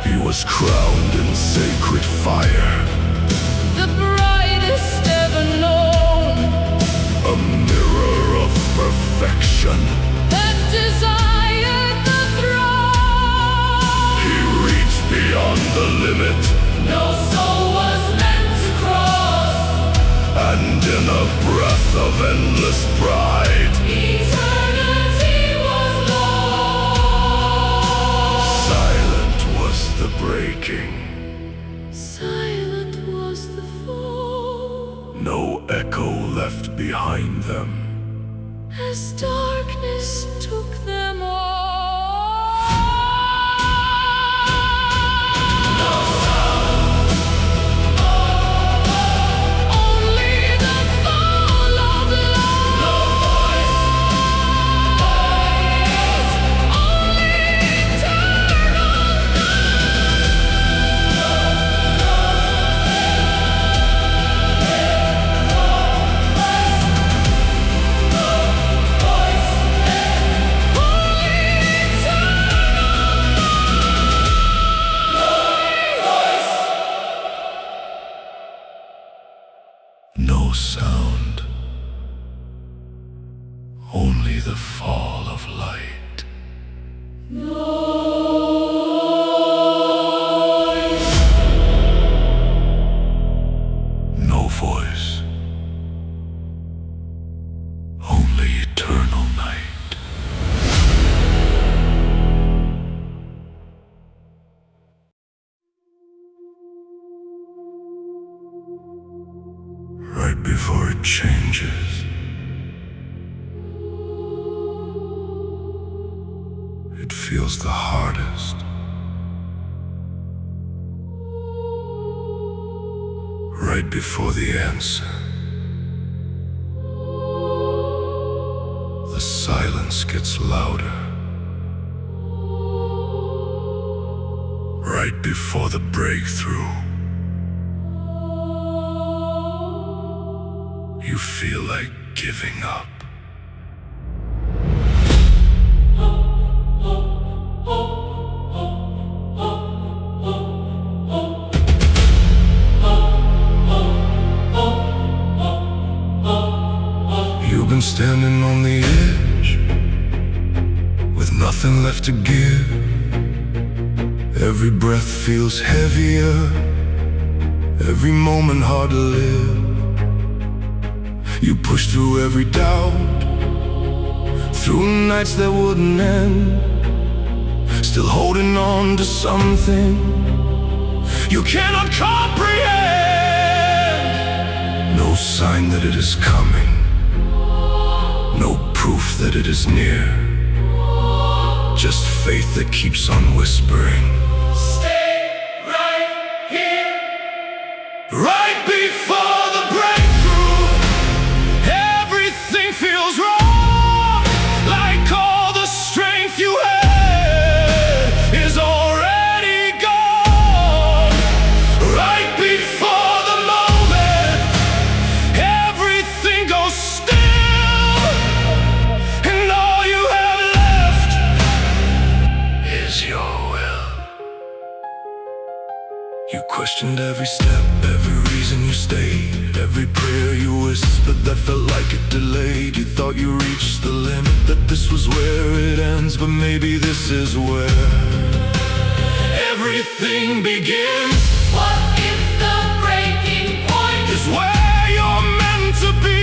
He was crowned in sacred fire, the brightest ever known, a mirror of perfection. that desired the throne. He reached beyond the limit, No soul was meant to cross. and in a breath of endless pride, Eternity was lost. silent was the breaking. Silent was the fall, No echo left behind them. as darkness took them all. Only the fall of light. Only eternal No sound, only the fall of light. No voice, only eternal night. Right before it changes, it feels the hardest. Right before the answer, the silence gets louder. Right before the breakthrough, you feel like giving up. You've been standing on the edge with nothing left to give. Every breath feels heavier, every moment hard to live. You push through every doubt, through nights that wouldn't end, still holding on to something you cannot comprehend. No sign that it is coming, no proof that it is near, just faith that keeps on whispering. Stay right here. Right before the breakthrough, everything feels wrong, like all the strength you had is already gone. Right before the moment, everything goes still, and all you have left is your will. You questioned every step, every reason you stayed, every prayer you whispered that felt like it delayed. You thought you reached the limit, that this was where it ends, but maybe this is where everything begins. What if the breaking point Is where you're meant to be.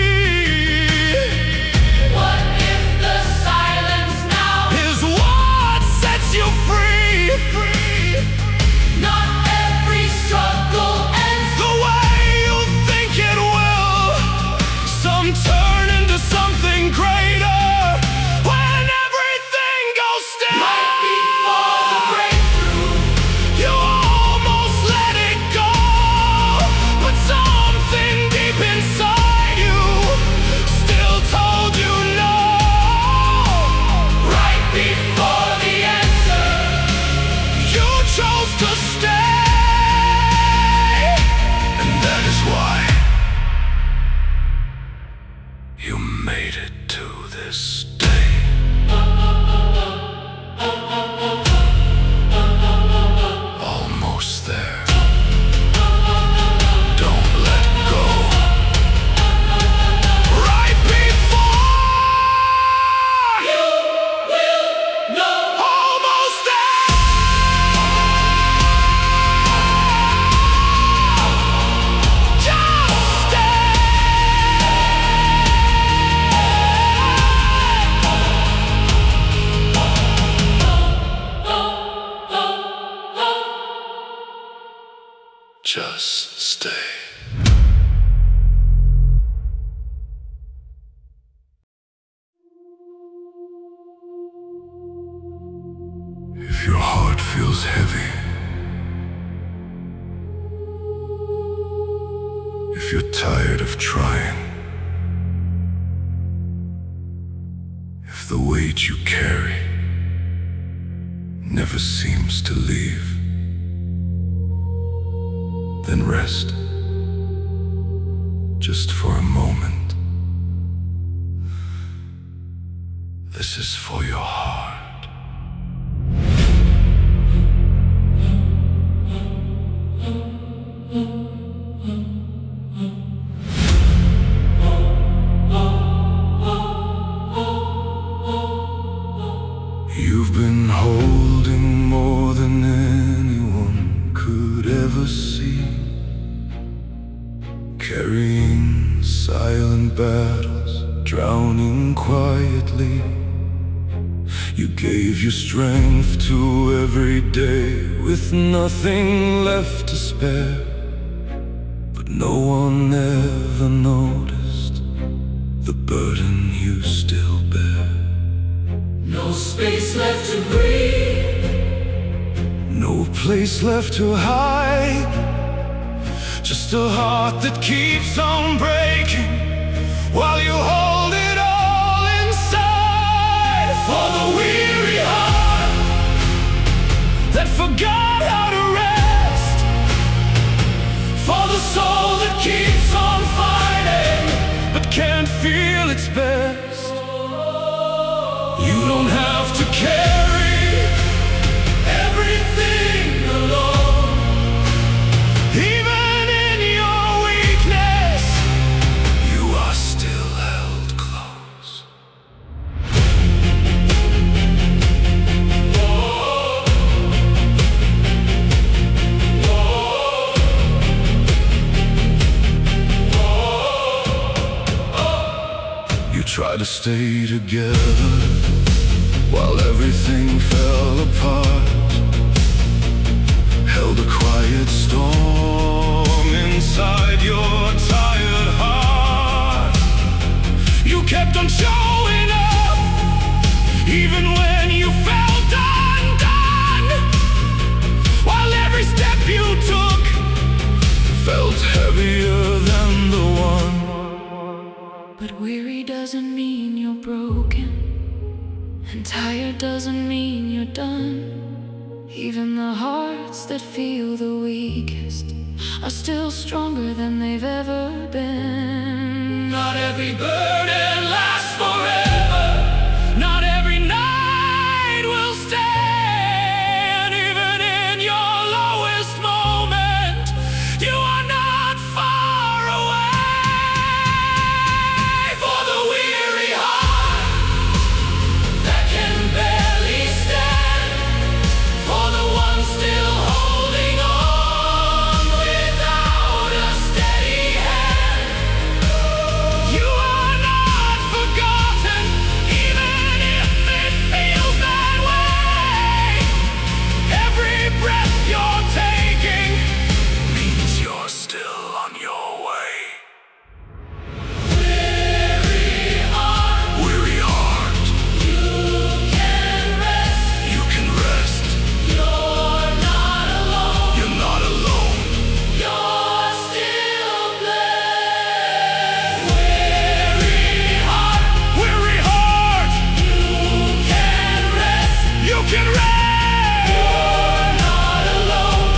What if the silence now Is what sets you free. Not every struggle ends The way you think it will, some turn into something greater when everything goes still. right before the breakthrough. You almost let just stay. If your heart feels heavy, if you're tired of trying, if the weight you carry never seems to leave, then rest just for a moment. This is for your heart. You've been holding more than anyone could ever see, carrying silent battles, drowning quietly. You gave your strength to every day with nothing left to spare, but no one ever noticed the burden you still bear. No space left to breathe, No place left to hide, just a heart that keeps on breaking while you hold it all inside. for the weary heart That forgot how to rest, for the soul that keeps on fighting but can't feel its best. You don't have to carry everything alone. Even in your weakness, you are still held close. You try to stay together while everything fell apart, held a quiet storm inside your tired heart. You kept on showing up even when you felt undone, while every step you took felt heavier than the one. But weary doesn't mean you're broken, and tired doesn't mean you're done. Even the hearts that feel the weakest are still stronger than they've ever been. Not every burden lasts forever, Not every night will stay, and even in your lowest moment, you are not far away. for the weary heart that can barely stand, for the one still holding on without a steady hand. You are not forgotten, even if it feels that way. Every breath you're taking means you're still on your way. Weary heart, Weary heart, you can rest. you can rest. You're not alone. You're not alone. You're still blessed. Weary heart, Weary heart, you can rest. you can rest. You're not alone.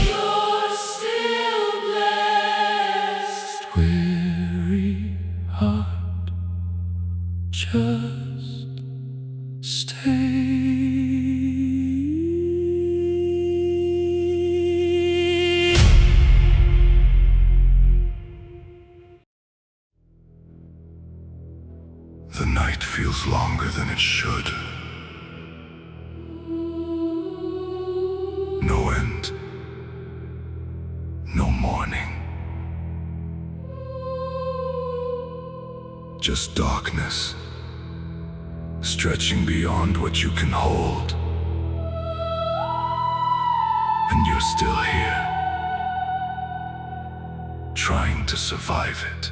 You're still blessed. Weary heart, just stay. The night feels longer than it should. No end, no morning. Just darkness, stretching beyond what you can hold. And you're still here. trying to survive it.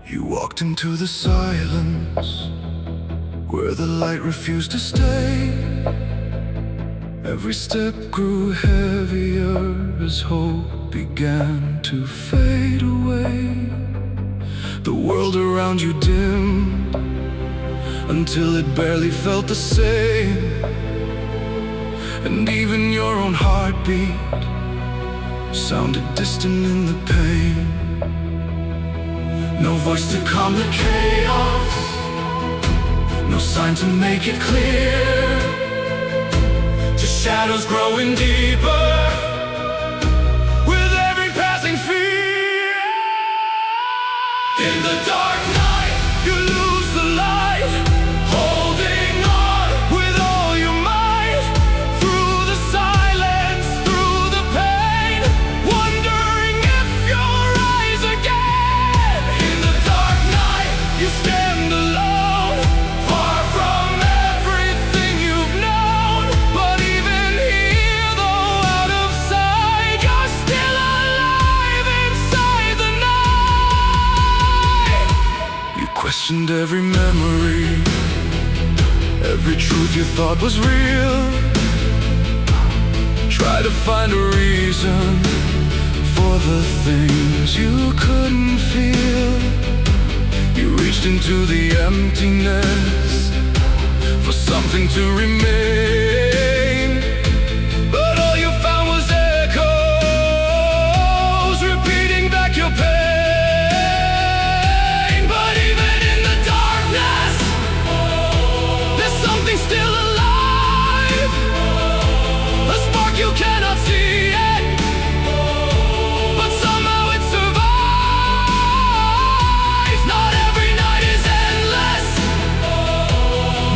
You walked into the silence, where the light refused to stay. Every step grew heavier as hope began to fade away. The world around you dimmed until it barely felt the same. And even your own heartbeat sounded distant in the pain. No voice to calm the chaos, no sign to make it clear. Just shadows growing deeper with every passing fear. In the dark night, you lose the light, holding on with all your might. Through the silence, through the pain, wondering if you'll rise again. In the dark night, you stand alone, far from everything you've known. But even here, though out of sight, you're still alive inside the night. You questioned every memory, every truth you thought was real. Try to find a reason for the things you couldn't feel. You reached into the emptiness for something to remain, but all you found was echoes repeating back your pain. But even in the darkness, there's something still alive, a spark you cannot see yet, but somehow it survives. Not every night is endless,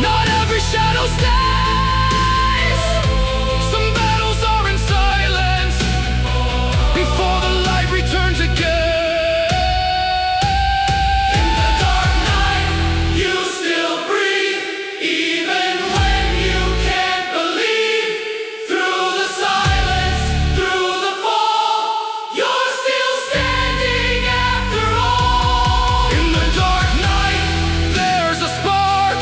not every shadow stays. Some battles are in silence before the light returns again. In the dark night, you still breathe, even when you can't believe. Through the silence, through the fall, you're still standing after all. In the dark night, there's a spark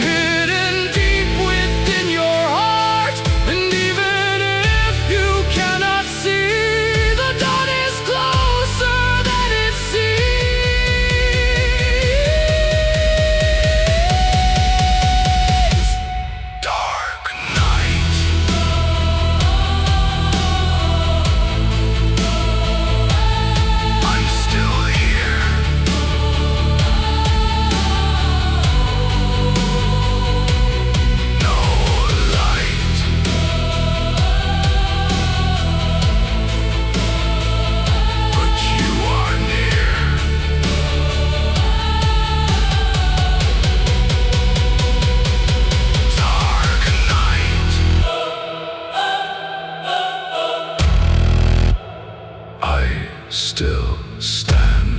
hidden deep within your heart. And even if you cannot see, the dawn is closer than it seems. Dark night. I'm still here. No light, but you are near. Dark night. I still stand.